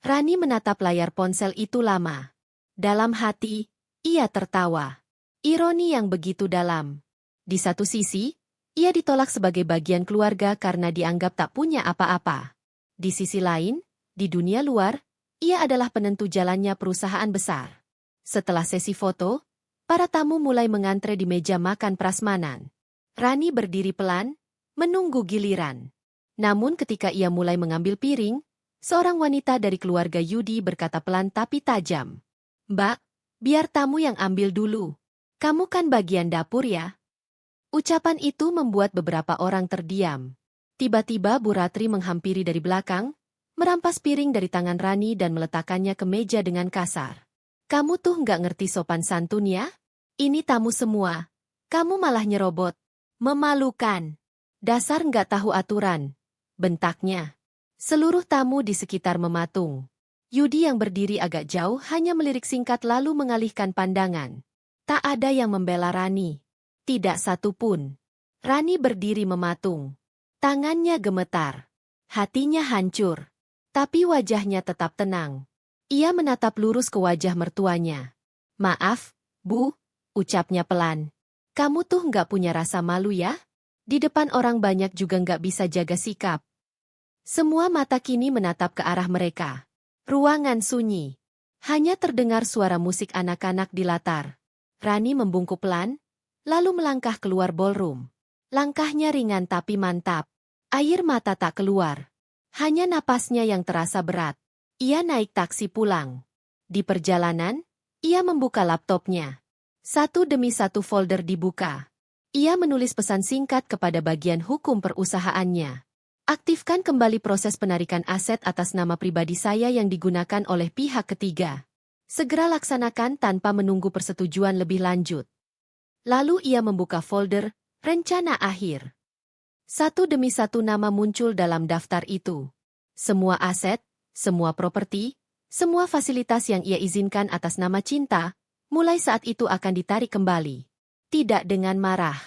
Speaker 1: Rani menatap layar ponsel itu lama. Dalam hati, ia tertawa. Ironi yang begitu dalam. Di satu sisi, ia ditolak sebagai bagian keluarga karena dianggap tak punya apa-apa. Di sisi lain, di dunia luar, ia adalah penentu jalannya perusahaan besar. Setelah sesi foto, para tamu mulai mengantre di meja makan prasmanan. Rani berdiri pelan, menunggu giliran. Namun ketika ia mulai mengambil piring, seorang wanita dari keluarga Yudi berkata pelan tapi tajam. "Mbak, biar tamu yang ambil dulu. Kamu kan bagian dapur ya?" Ucapan itu membuat beberapa orang terdiam. Tiba-tiba Bu Ratri menghampiri dari belakang, merampas piring dari tangan Rani dan meletakkannya ke meja dengan kasar. "Kamu tuh nggak ngerti sopan santun ya? Ini tamu semua. Kamu malah nyerobot. Memalukan. Dasar nggak tahu aturan," bentaknya. Seluruh tamu di sekitar mematung. Yudi yang berdiri agak jauh hanya melirik singkat lalu mengalihkan pandangan. Tak ada yang membela Rani. Tidak satu pun. Rani berdiri mematung. Tangannya gemetar. Hatinya hancur. Tapi wajahnya tetap tenang. Ia menatap lurus ke wajah mertuanya. Maaf, Bu, ucapnya pelan. Kamu tuh nggak punya rasa malu ya? Di depan orang banyak juga nggak bisa jaga sikap. Semua mata kini menatap ke arah mereka. Ruangan sunyi. Hanya terdengar suara musik anak-anak di latar. Rani membungkuk pelan, lalu melangkah keluar ballroom. Langkahnya ringan tapi mantap. Air mata tak keluar. Hanya napasnya yang terasa berat. Ia naik taksi pulang. Di perjalanan, ia membuka laptopnya. Satu demi satu folder dibuka. Ia menulis pesan singkat kepada bagian hukum perusahaannya. Aktifkan kembali proses penarikan aset atas nama pribadi saya yang digunakan oleh pihak ketiga. Segera laksanakan tanpa menunggu persetujuan lebih lanjut. Lalu ia membuka folder, rencana akhir. Satu demi satu nama muncul dalam daftar itu. Semua aset, semua properti, semua fasilitas yang ia izinkan atas nama Cinta, mulai saat itu akan ditarik kembali. Tidak dengan marah,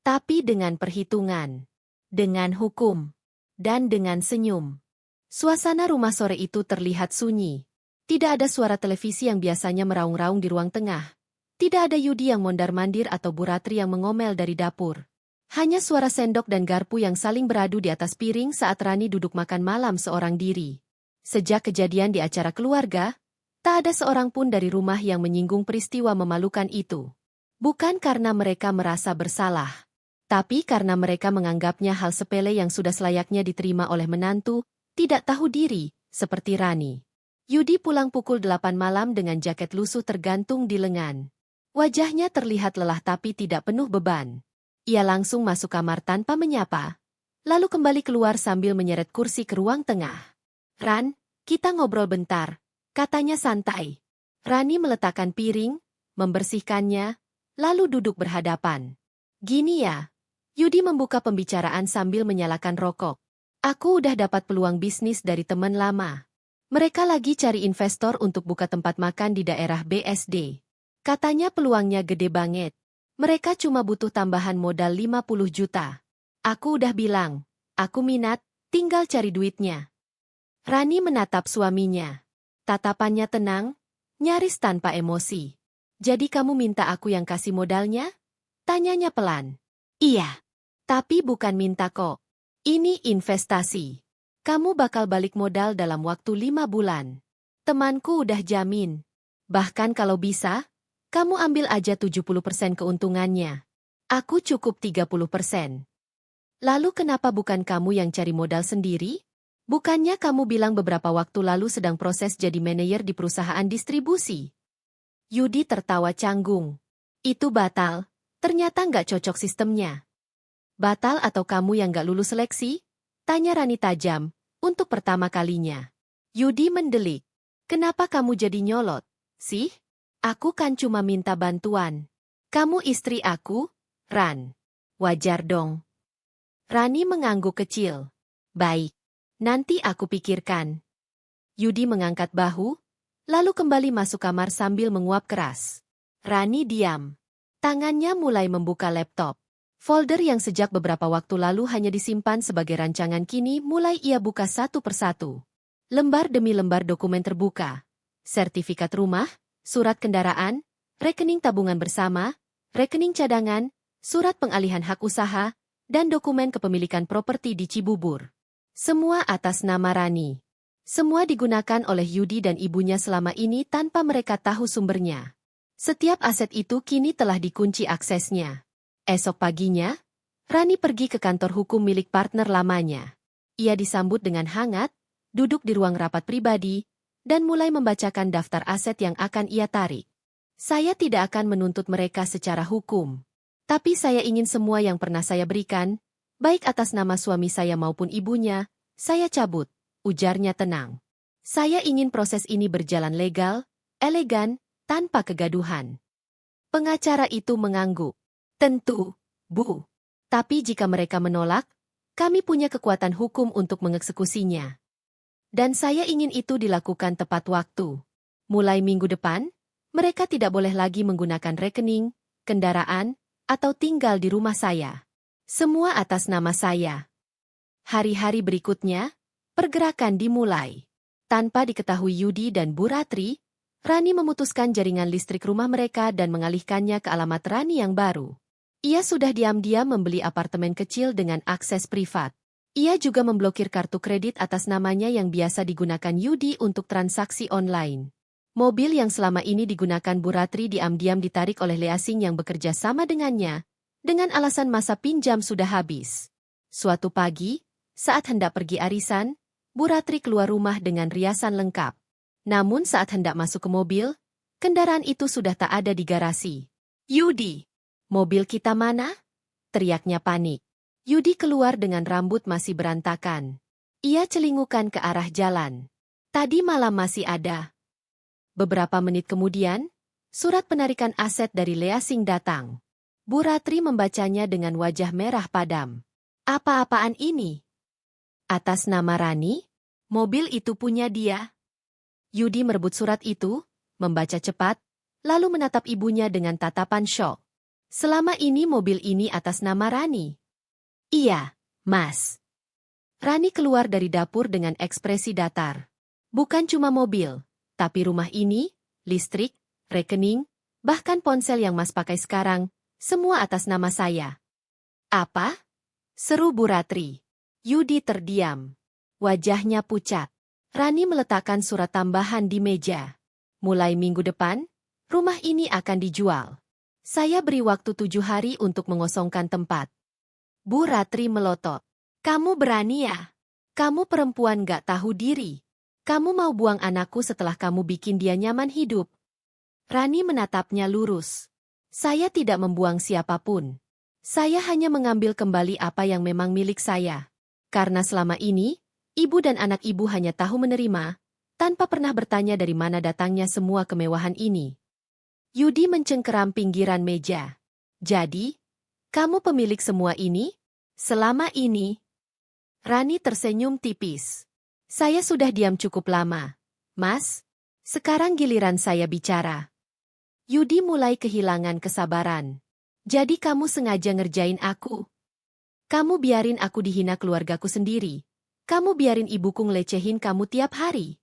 Speaker 1: tapi dengan perhitungan. Dengan hukum. Dan dengan senyum. Suasana rumah sore itu terlihat sunyi. Tidak ada suara televisi yang biasanya meraung-raung di ruang tengah. Tidak ada Yudi yang mondar-mandir atau Bu Ratri yang mengomel dari dapur. Hanya suara sendok dan garpu yang saling beradu di atas piring saat Rani duduk makan malam seorang diri. Sejak kejadian di acara keluarga, tak ada seorang pun dari rumah yang menyinggung peristiwa memalukan itu. Bukan karena mereka merasa bersalah. Tapi karena mereka menganggapnya hal sepele yang sudah selayaknya diterima oleh menantu, tidak tahu diri, seperti Rani. Yudi pulang pukul 8 malam dengan jaket lusuh tergantung di lengan. Wajahnya terlihat lelah tapi tidak penuh beban. Ia langsung masuk kamar tanpa menyapa, lalu kembali keluar sambil menyeret kursi ke ruang tengah. Ran, kita ngobrol bentar, katanya santai. Rani meletakkan piring, membersihkannya, lalu duduk berhadapan. Gini ya. Yudi membuka pembicaraan sambil menyalakan rokok. Aku udah dapat peluang bisnis dari teman lama. Mereka lagi cari investor untuk buka tempat makan di daerah BSD. Katanya peluangnya gede banget. Mereka cuma butuh tambahan modal 50 juta. Aku udah bilang, aku minat, tinggal cari duitnya. Rani menatap suaminya. Tatapannya tenang, nyaris tanpa emosi. Jadi kamu minta aku yang kasih modalnya? Tanyanya pelan. Iya. Tapi bukan minta kok. Ini investasi. Kamu bakal balik modal dalam waktu 5 bulan. Temanku udah jamin. Bahkan kalau bisa, kamu ambil aja 70% keuntungannya. Aku cukup 30%. Lalu kenapa bukan kamu yang cari modal sendiri? Bukannya kamu bilang beberapa waktu lalu sedang proses jadi manajer di perusahaan distribusi? Yudi tertawa canggung. Itu batal. Ternyata nggak cocok sistemnya. Batal atau kamu yang gak lulus seleksi? Tanya Rani tajam, untuk pertama kalinya. Yudi mendelik. Kenapa kamu jadi nyolot, sih? Aku kan cuma minta bantuan. Kamu istri aku, Ran. Wajar dong. Rani mengangguk kecil. Baik. Nanti aku pikirkan. Yudi mengangkat bahu, lalu kembali masuk kamar sambil menguap keras. Rani diam. Tangannya mulai membuka laptop. Folder yang sejak beberapa waktu lalu hanya disimpan sebagai rancangan kini mulai ia buka satu persatu. Lembar demi lembar dokumen terbuka. Sertifikat rumah, surat kendaraan, rekening tabungan bersama, rekening cadangan, surat pengalihan hak usaha, dan dokumen kepemilikan properti di Cibubur. Semua atas nama Rani. Semua digunakan oleh Yudi dan ibunya selama ini tanpa mereka tahu sumbernya. Setiap aset itu kini telah dikunci aksesnya. Esok paginya, Rani pergi ke kantor hukum milik partner lamanya. Ia disambut dengan hangat, duduk di ruang rapat pribadi, dan mulai membacakan daftar aset yang akan ia tarik. Saya tidak akan menuntut mereka secara hukum. Tapi saya ingin semua yang pernah saya berikan, baik atas nama suami saya maupun ibunya, saya cabut, ujarnya tenang. Saya ingin proses ini berjalan legal, elegan, tanpa kegaduhan. Pengacara itu mengangguk. Tentu, Bu. Tapi jika mereka menolak, kami punya kekuatan hukum untuk mengeksekusinya. Dan saya ingin itu dilakukan tepat waktu. Mulai minggu depan, mereka tidak boleh lagi menggunakan rekening, kendaraan, atau tinggal di rumah saya. Semua atas nama saya. Hari-hari berikutnya, pergerakan dimulai. Tanpa diketahui Yudi dan Bu Ratri, Rani memutuskan jaringan listrik rumah mereka dan mengalihkannya ke alamat Rani yang baru. Ia sudah diam-diam membeli apartemen kecil dengan akses privat. Ia juga memblokir kartu kredit atas namanya yang biasa digunakan Yudi untuk transaksi online. Mobil yang selama ini digunakan Bu Ratri diam-diam ditarik oleh leasing yang bekerja sama dengannya, dengan alasan masa pinjam sudah habis. Suatu pagi, saat hendak pergi arisan, Bu Ratri keluar rumah dengan riasan lengkap. Namun saat hendak masuk ke mobil, kendaraan itu sudah tak ada di garasi. "Yudi, mobil kita mana?" teriaknya panik. Yudi keluar dengan rambut masih berantakan. Ia celingukan ke arah jalan. Tadi malam masih ada. Beberapa menit kemudian, surat penarikan aset dari leasing datang. Bu Ratri membacanya dengan wajah merah padam. "Apa-apaan ini?" "Atas nama Rani, mobil itu punya dia." Yudi merebut surat itu, membaca cepat, lalu menatap ibunya dengan tatapan syok. "Selama ini mobil ini atas nama Rani?" "Iya, Mas." Rani keluar dari dapur dengan ekspresi datar. "Bukan cuma mobil, tapi rumah ini, listrik, rekening, bahkan ponsel yang Mas pakai sekarang, semua atas nama saya." "Apa?" seru Bu Ratri. Yudi terdiam. Wajahnya pucat. Rani meletakkan surat tambahan di meja. "Mulai minggu depan, rumah ini akan dijual. Saya beri waktu 7 hari untuk mengosongkan tempat." Bu Ratri melotot. "Kamu berani ya? Kamu perempuan gak tahu diri. Kamu mau buang anakku setelah kamu bikin dia nyaman hidup." Rani menatapnya lurus. "Saya tidak membuang siapapun. Saya hanya mengambil kembali apa yang memang milik saya. Karena selama ini, ibu dan anak ibu hanya tahu menerima, tanpa pernah bertanya dari mana datangnya semua kemewahan ini." Yudi mencengkeram pinggiran meja. "Jadi, kamu pemilik semua ini? Selama ini?" Rani tersenyum tipis. "Saya sudah diam cukup lama, Mas. Sekarang giliran saya bicara." Yudi mulai kehilangan kesabaran. "Jadi kamu sengaja ngerjain aku? Kamu biarin aku dihina keluargaku sendiri? Kamu biarin ibuku ngelecehin kamu tiap hari?"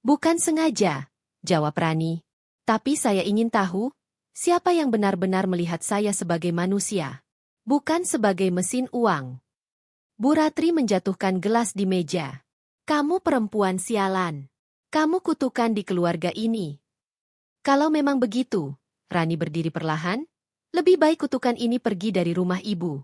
Speaker 1: "Bukan sengaja," jawab Rani. "Tapi saya ingin tahu, siapa yang benar-benar melihat saya sebagai manusia, bukan sebagai mesin uang." Bu Ratri menjatuhkan gelas di meja. "Kamu perempuan sialan. Kamu kutukan di keluarga ini." "Kalau memang begitu," Rani berdiri perlahan, "lebih baik kutukan ini pergi dari rumah ibu."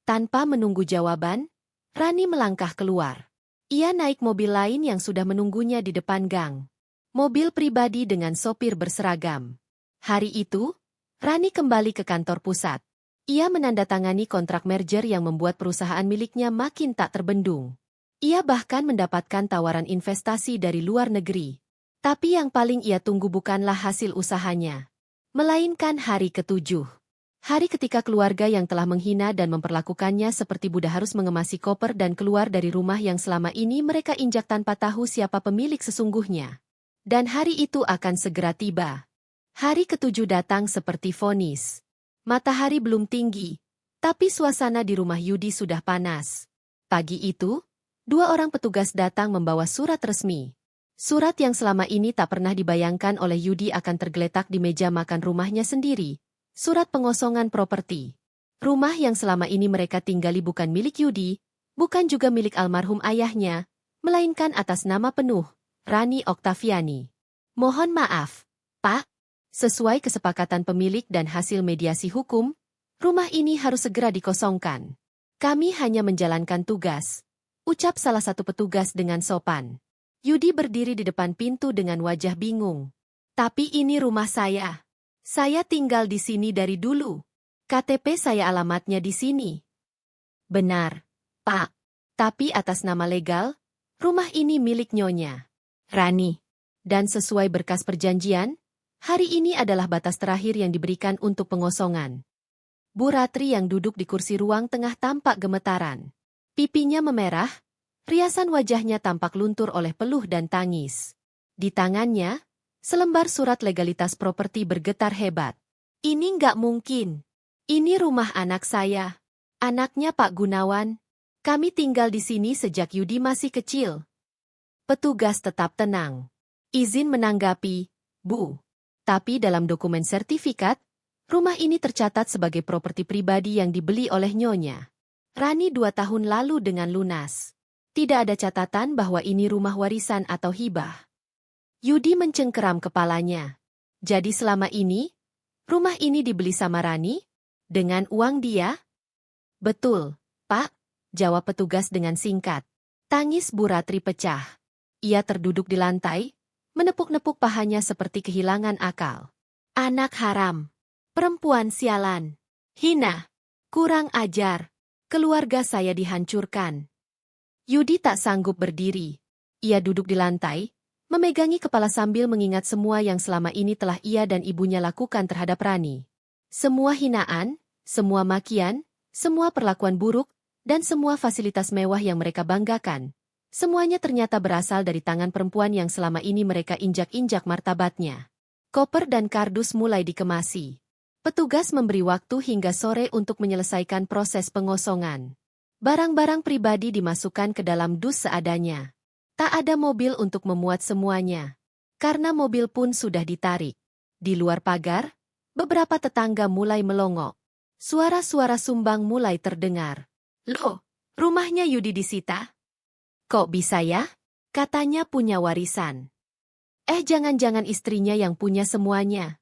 Speaker 1: Tanpa menunggu jawaban, Rani melangkah keluar. Ia naik mobil lain yang sudah menunggunya di depan gang. Mobil pribadi dengan sopir berseragam. Hari itu, Rani kembali ke kantor pusat. Ia menandatangani kontrak merger yang membuat perusahaan miliknya makin tak terbendung. Ia bahkan mendapatkan tawaran investasi dari luar negeri. Tapi yang paling ia tunggu bukanlah hasil usahanya, melainkan hari ke-7. Hari ketika keluarga yang telah menghina dan memperlakukannya seperti budak harus mengemasi koper dan keluar dari rumah yang selama ini mereka injak tanpa tahu siapa pemilik sesungguhnya. Dan hari itu akan segera tiba. Hari ke-7 datang seperti vonis. Matahari belum tinggi, tapi suasana di rumah Yudi sudah panas. Pagi itu, 2 orang petugas datang membawa surat resmi. Surat yang selama ini tak pernah dibayangkan oleh Yudi akan tergeletak di meja makan rumahnya sendiri. Surat pengosongan properti. Rumah yang selama ini mereka tinggali bukan milik Yudi, bukan juga milik almarhum ayahnya, melainkan atas nama penuh, Rani Oktaviani. "Mohon maaf, Pak. Sesuai kesepakatan pemilik dan hasil mediasi hukum, rumah ini harus segera dikosongkan. Kami hanya menjalankan tugas," ucap salah satu petugas dengan sopan. Yudi berdiri di depan pintu dengan wajah bingung. "Tapi ini rumah saya. Saya tinggal di sini dari dulu. KTP saya alamatnya di sini." "Benar, Pak. Tapi atas nama legal, rumah ini milik Nyonya Rani. Dan sesuai berkas perjanjian, hari ini adalah batas terakhir yang diberikan untuk pengosongan." Bu Ratri yang duduk di kursi ruang tengah tampak gemetaran. Pipinya memerah, riasan wajahnya tampak luntur oleh peluh dan tangis. Di tangannya, selembar surat legalitas properti bergetar hebat. "Ini nggak mungkin. Ini rumah anak saya. Anaknya Pak Gunawan. Kami tinggal di sini sejak Yudi masih kecil. Petugas tetap tenang. Izin menanggapi, Bu. Tapi dalam dokumen sertifikat, rumah ini tercatat sebagai properti pribadi yang dibeli oleh Nyonya Rani 2 tahun lalu dengan lunas. Tidak ada catatan bahwa ini rumah warisan atau hibah. Yudi mencengkeram kepalanya. Jadi selama ini, rumah ini dibeli sama Rani? Dengan uang dia? Betul, Pak, jawab petugas dengan singkat. Tangis Bu Ratri pecah. Ia terduduk di lantai, menepuk-nepuk pahanya seperti kehilangan akal. Anak haram. Perempuan sialan. Hina. Kurang ajar. Keluarga saya dihancurkan. Yudi tak sanggup berdiri. Ia duduk di lantai, memegangi kepala sambil mengingat semua yang selama ini telah ia dan ibunya lakukan terhadap Rani. Semua hinaan, semua makian, semua perlakuan buruk, dan semua fasilitas mewah yang mereka banggakan. Semuanya ternyata berasal dari tangan perempuan yang selama ini mereka injak-injak martabatnya. Koper dan kardus mulai dikemasi. Petugas memberi waktu hingga sore untuk menyelesaikan proses pengosongan. Barang-barang pribadi dimasukkan ke dalam dus seadanya. Tak ada mobil untuk memuat semuanya. Karena mobil pun sudah ditarik. Di luar pagar, beberapa tetangga mulai melongok. Suara-suara sumbang mulai terdengar. Loh, rumahnya Yudi disita? Kok bisa ya? Katanya punya warisan. Jangan-jangan istrinya yang punya semuanya.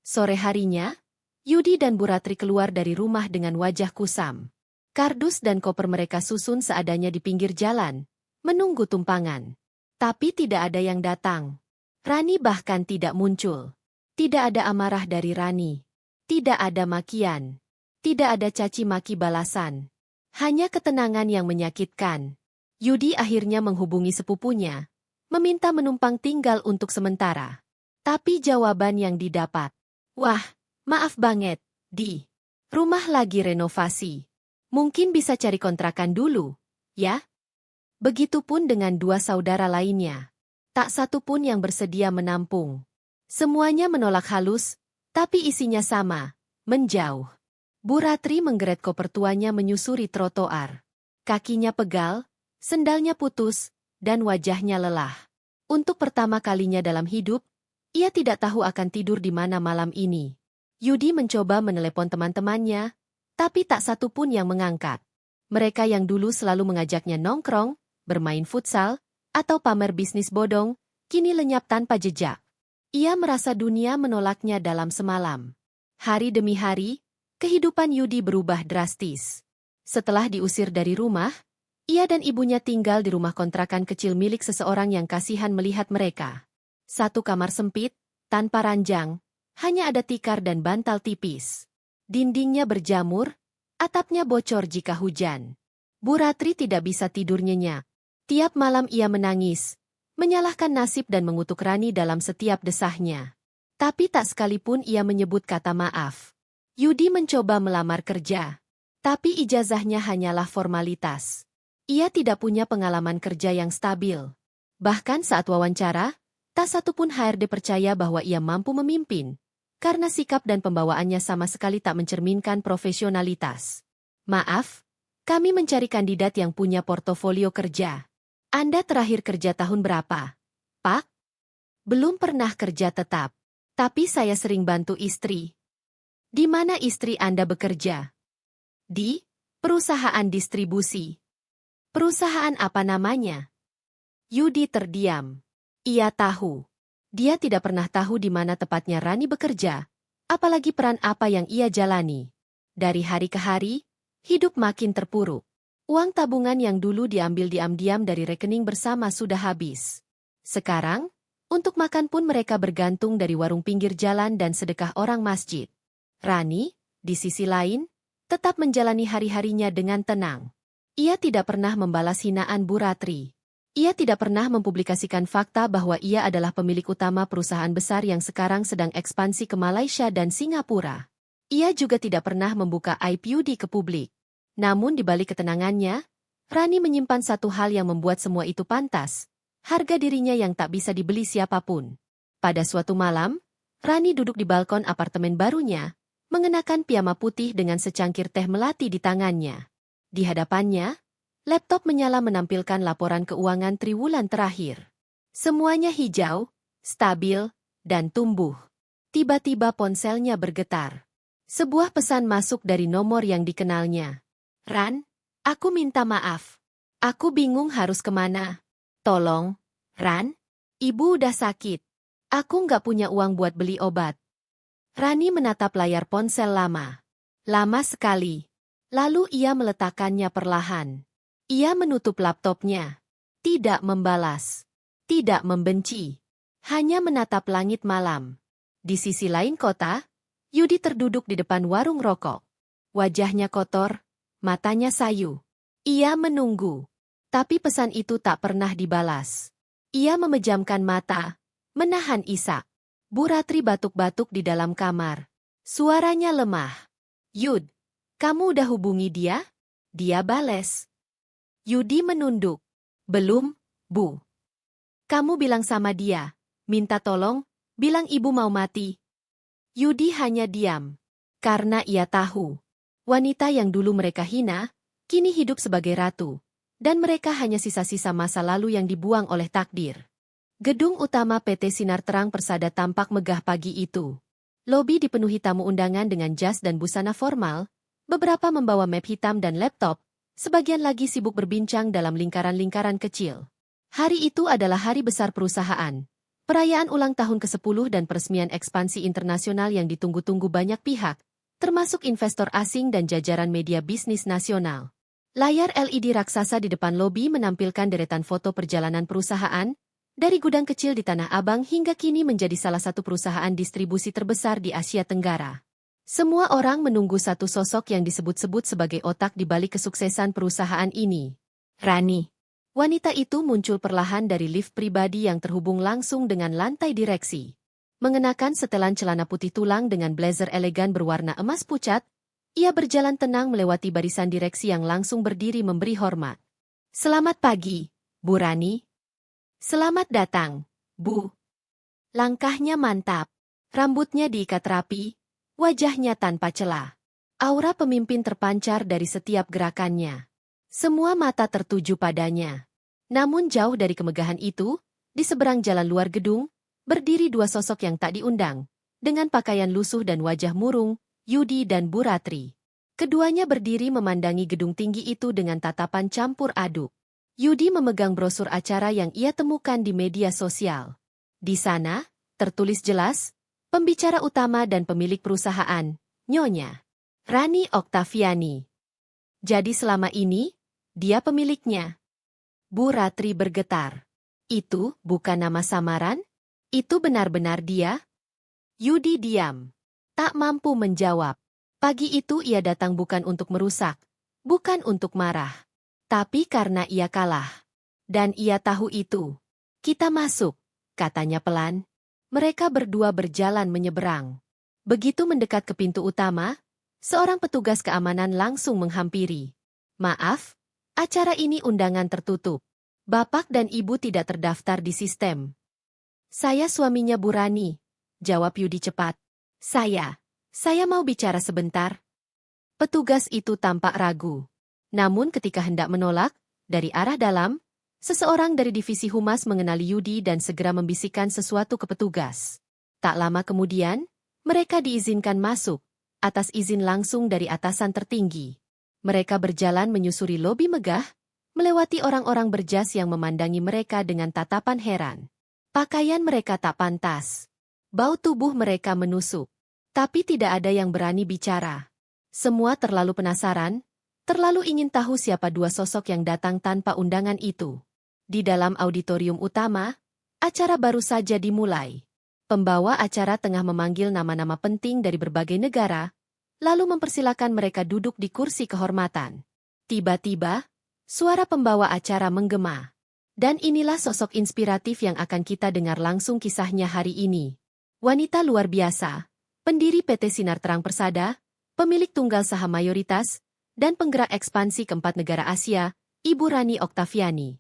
Speaker 1: Sore harinya, Yudi dan Bu Ratri keluar dari rumah dengan wajah kusam. Kardus dan koper mereka susun seadanya di pinggir jalan, menunggu tumpangan. Tapi tidak ada yang datang. Rani bahkan tidak muncul. Tidak ada amarah dari Rani. Tidak ada makian. Tidak ada caci maki balasan. Hanya ketenangan yang menyakitkan. Yudi akhirnya menghubungi sepupunya, meminta menumpang tinggal untuk sementara. Tapi jawaban yang didapat, wah, maaf banget, Di. Rumah lagi renovasi. Mungkin bisa cari kontrakan dulu, ya? Begitupun dengan 2 saudara lainnya. Tak satu pun yang bersedia menampung. Semuanya menolak halus, tapi isinya sama, menjauh. Bu Ratri menggeret koper tuanya menyusuri trotoar. Kakinya pegal, sendalnya putus, dan wajahnya lelah. Untuk pertama kalinya dalam hidup, ia tidak tahu akan tidur di mana malam ini. Yudi mencoba menelepon teman-temannya, tapi tak satu pun yang mengangkat. Mereka yang dulu selalu mengajaknya nongkrong, bermain futsal, atau pamer bisnis bodong, kini lenyap tanpa jejak. Ia merasa dunia menolaknya dalam semalam. Hari demi hari, kehidupan Yudi berubah drastis. Setelah diusir dari rumah, ia dan ibunya tinggal di rumah kontrakan kecil milik seseorang yang kasihan melihat mereka. Satu kamar sempit, tanpa ranjang, hanya ada tikar dan bantal tipis. Dindingnya berjamur, atapnya bocor jika hujan. Bu Ratri tidak bisa tidur nyenyak. Tiap malam ia menangis, menyalahkan nasib dan mengutuk Rani dalam setiap desahnya. Tapi tak sekalipun ia menyebut kata maaf. Yudi mencoba melamar kerja, tapi ijazahnya hanyalah formalitas. Ia tidak punya pengalaman kerja yang stabil. Bahkan saat wawancara, tak satu pun HRD percaya bahwa ia mampu memimpin, karena sikap dan pembawaannya sama sekali tak mencerminkan profesionalitas. Maaf, kami mencari kandidat yang punya portofolio kerja. Anda terakhir kerja tahun berapa, Pak? Belum pernah kerja tetap. Tapi saya sering bantu istri. Di mana istri Anda bekerja? Di perusahaan distribusi. Perusahaan apa namanya? Yudi terdiam. Ia tahu. Dia tidak pernah tahu di mana tepatnya Rani bekerja, apalagi peran apa yang ia jalani. Dari hari ke hari, hidup makin terpuruk. Uang tabungan yang dulu diambil diam-diam dari rekening bersama sudah habis. Sekarang, untuk makan pun mereka bergantung dari warung pinggir jalan dan sedekah orang masjid. Rani, di sisi lain, tetap menjalani hari-harinya dengan tenang. Ia tidak pernah membalas hinaan Bu Ratri. Ia tidak pernah mempublikasikan fakta bahwa ia adalah pemilik utama perusahaan besar yang sekarang sedang ekspansi ke Malaysia dan Singapura. Ia juga tidak pernah membuka aib Yudi ke publik. Namun di balik ketenangannya, Rani menyimpan satu hal yang membuat semua itu pantas, harga dirinya yang tak bisa dibeli siapapun. Pada suatu malam, Rani duduk di balkon apartemen barunya, mengenakan piyama putih dengan secangkir teh melati di tangannya. Di hadapannya, laptop menyala menampilkan laporan keuangan triwulan terakhir. Semuanya hijau, stabil, dan tumbuh. Tiba-tiba ponselnya bergetar. Sebuah pesan masuk dari nomor yang dikenalnya. "Ran, aku minta maaf. Aku bingung harus kemana. Tolong, Ran, ibu udah sakit. Aku nggak punya uang buat beli obat." Rani menatap layar ponsel lama. Lama sekali. Lalu ia meletakkannya perlahan. Ia menutup laptopnya. Tidak membalas. Tidak membenci. Hanya menatap langit malam. Di sisi lain kota, Yudi terduduk di depan warung rokok. Wajahnya kotor, matanya sayu. Ia menunggu. Tapi pesan itu tak pernah dibalas. Ia memejamkan mata, menahan isak. Bu Ratri batuk-batuk di dalam kamar. Suaranya lemah. "Yud, kamu udah hubungi dia?" Dia bales. Yudi menunduk. "Belum, Bu." "Kamu bilang sama dia, minta tolong, bilang ibu mau mati." Yudi hanya diam. Karena ia tahu. Wanita yang dulu mereka hina, kini hidup sebagai ratu. Dan mereka hanya sisa-sisa masa lalu yang dibuang oleh takdir. Gedung utama PT Sinar Terang Persada tampak megah pagi itu. Lobi dipenuhi tamu undangan dengan jas dan busana formal, beberapa membawa map hitam dan laptop, sebagian lagi sibuk berbincang dalam lingkaran-lingkaran kecil. Hari itu adalah hari besar perusahaan. Perayaan ulang tahun ke-10 dan peresmian ekspansi internasional yang ditunggu-tunggu banyak pihak, termasuk investor asing dan jajaran media bisnis nasional. Layar LED raksasa di depan lobi menampilkan deretan foto perjalanan perusahaan, dari gudang kecil di Tanah Abang hingga kini menjadi salah satu perusahaan distribusi terbesar di Asia Tenggara. Semua orang menunggu satu sosok yang disebut-sebut sebagai otak di balik kesuksesan perusahaan ini. Rani. Wanita itu muncul perlahan dari lift pribadi yang terhubung langsung dengan lantai direksi. Mengenakan setelan celana putih tulang dengan blazer elegan berwarna emas pucat, ia berjalan tenang melewati barisan direksi yang langsung berdiri memberi hormat. "Selamat pagi, Bu Rani." "Selamat datang, Bu." Langkahnya mantap. Rambutnya diikat rapi, wajahnya tanpa celah. Aura pemimpin terpancar dari setiap gerakannya. Semua mata tertuju padanya. Namun jauh dari kemegahan itu, di seberang jalan luar gedung, berdiri dua sosok yang tak diundang, dengan pakaian lusuh dan wajah murung, Yudi dan Bu Ratri. Keduanya berdiri memandangi gedung tinggi itu dengan tatapan campur aduk. Yudi memegang brosur acara yang ia temukan di media sosial. Di sana, tertulis jelas, pembicara utama dan pemilik perusahaan, Nyonya Rani Oktaviani. Jadi selama ini, dia pemiliknya. Bu Ratri bergetar. "Itu bukan nama samaran? Itu benar-benar dia?" Yudi diam. Tak mampu menjawab. Pagi itu ia datang bukan untuk merusak, bukan untuk marah. Tapi karena ia kalah. Dan ia tahu itu. "Kita masuk," katanya pelan. Mereka berdua berjalan menyeberang. Begitu mendekat ke pintu utama, seorang petugas keamanan langsung menghampiri. "Maaf, acara ini undangan tertutup. Bapak dan Ibu tidak terdaftar di sistem." "Saya suaminya Bu Rani," jawab Yudi cepat. Saya mau bicara sebentar." Petugas itu tampak ragu. Namun ketika hendak menolak, dari arah dalam, seseorang dari divisi humas mengenali Yudi dan segera membisikkan sesuatu ke petugas. Tak lama kemudian, mereka diizinkan masuk, atas izin langsung dari atasan tertinggi. Mereka berjalan menyusuri lobi megah, melewati orang-orang berjas yang memandangi mereka dengan tatapan heran. Pakaian mereka tak pantas. Bau tubuh mereka menusuk. Tapi tidak ada yang berani bicara. Semua terlalu penasaran, terlalu ingin tahu siapa dua sosok yang datang tanpa undangan itu. Di dalam auditorium utama, acara baru saja dimulai. Pembawa acara tengah memanggil nama-nama penting dari berbagai negara, lalu mempersilakan mereka duduk di kursi kehormatan. Tiba-tiba, suara pembawa acara menggema. Dan inilah sosok inspiratif yang akan kita dengar langsung kisahnya hari ini. Wanita luar biasa, pendiri PT Sinar Terang Persada, pemilik tunggal saham mayoritas, dan penggerak ekspansi keempat negara Asia, Ibu Rani Oktaviani.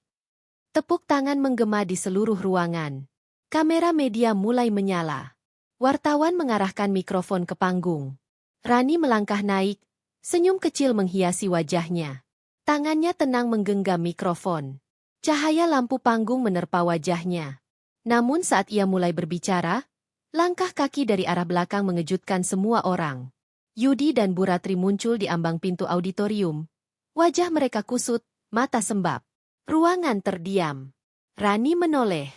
Speaker 1: Tepuk tangan menggema di seluruh ruangan. Kamera media mulai menyala. Wartawan mengarahkan mikrofon ke panggung. Rani melangkah naik, senyum kecil menghiasi wajahnya. Tangannya tenang menggenggam mikrofon. Cahaya lampu panggung menerpa wajahnya. Namun saat ia mulai berbicara, langkah kaki dari arah belakang mengejutkan semua orang. Yudi dan Bu Ratri muncul di ambang pintu auditorium. Wajah mereka kusut, mata sembab. Ruangan terdiam. Rani menoleh.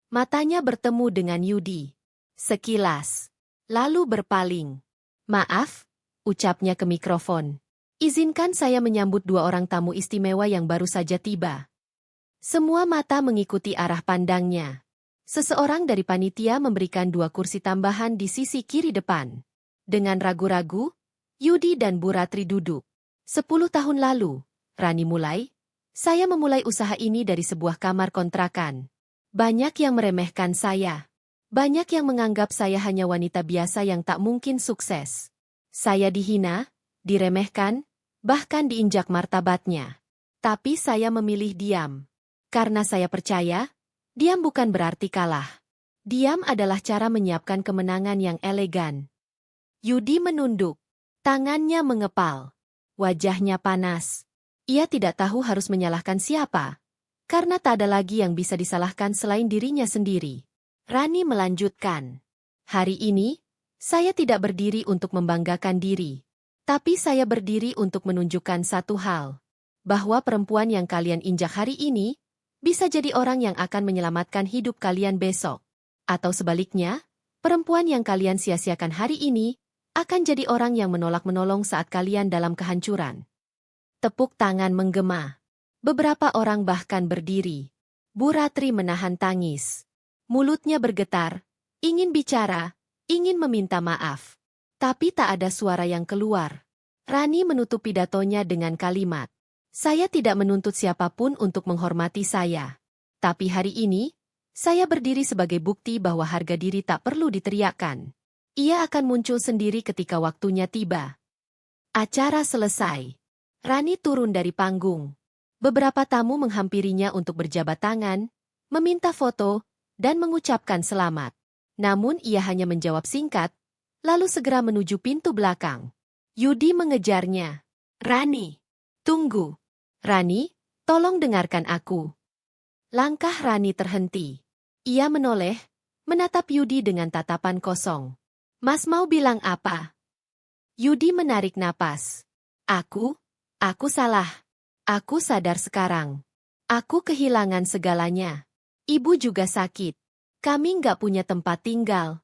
Speaker 1: Matanya bertemu dengan Yudi. Sekilas. Lalu berpaling. "Maaf," ucapnya ke mikrofon. "Izinkan saya menyambut dua orang tamu istimewa yang baru saja tiba." Semua mata mengikuti arah pandangnya. Seseorang dari panitia memberikan 2 kursi tambahan di sisi kiri depan. Dengan ragu-ragu, Yudi dan Bu Ratri duduk. 10 tahun lalu, Rani mulai, saya memulai usaha ini dari sebuah kamar kontrakan. Banyak yang meremehkan saya. Banyak yang menganggap saya hanya wanita biasa yang tak mungkin sukses. Saya dihina, diremehkan, bahkan diinjak martabatnya. Tapi saya memilih diam. Karena saya percaya, diam bukan berarti kalah. Diam adalah cara menyiapkan kemenangan yang elegan. Yudi menunduk. Tangannya mengepal. Wajahnya panas. Ia tidak tahu harus menyalahkan siapa. Karena tak ada lagi yang bisa disalahkan selain dirinya sendiri. Rani melanjutkan. Hari ini, saya tidak berdiri untuk membanggakan diri. Tapi saya berdiri untuk menunjukkan satu hal. Bahwa perempuan yang kalian injak hari ini, bisa jadi orang yang akan menyelamatkan hidup kalian besok. Atau sebaliknya, perempuan yang kalian sia-siakan hari ini, akan jadi orang yang menolak menolong saat kalian dalam kehancuran. Tepuk tangan menggema. Beberapa orang bahkan berdiri. Bu Ratri menahan tangis. Mulutnya bergetar, ingin bicara, ingin meminta maaf. Tapi tak ada suara yang keluar. Rani menutup pidatonya dengan kalimat. Saya tidak menuntut siapapun untuk menghormati saya. Tapi hari ini, saya berdiri sebagai bukti bahwa harga diri tak perlu diteriakkan. Ia akan muncul sendiri ketika waktunya tiba. Acara selesai. Rani turun dari panggung. Beberapa tamu menghampirinya untuk berjabat tangan, meminta foto, dan mengucapkan selamat. Namun ia hanya menjawab singkat, lalu segera menuju pintu belakang. Yudi mengejarnya. "Rani, tunggu. Rani, tolong dengarkan aku." Langkah Rani terhenti. Ia menoleh, menatap Yudi dengan tatapan kosong. "Mas mau bilang apa?" Yudi menarik napas. Aku salah. Aku sadar sekarang. Aku kehilangan segalanya. Ibu juga sakit. Kami nggak punya tempat tinggal."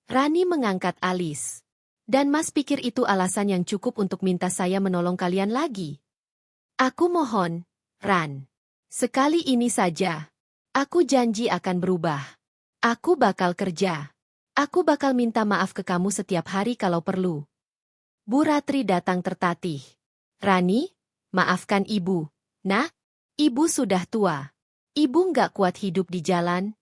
Speaker 1: Rani mengangkat alis. "Dan Mas pikir itu alasan yang cukup untuk minta saya menolong kalian lagi? Aku mohon, Ran. Sekali ini saja. Aku janji akan berubah. Aku bakal kerja. Aku bakal minta maaf ke kamu setiap hari kalau perlu." Bu Ratri datang tertatih. "Rani, maafkan ibu. Nah, ibu sudah tua. Ibu nggak kuat hidup di jalan."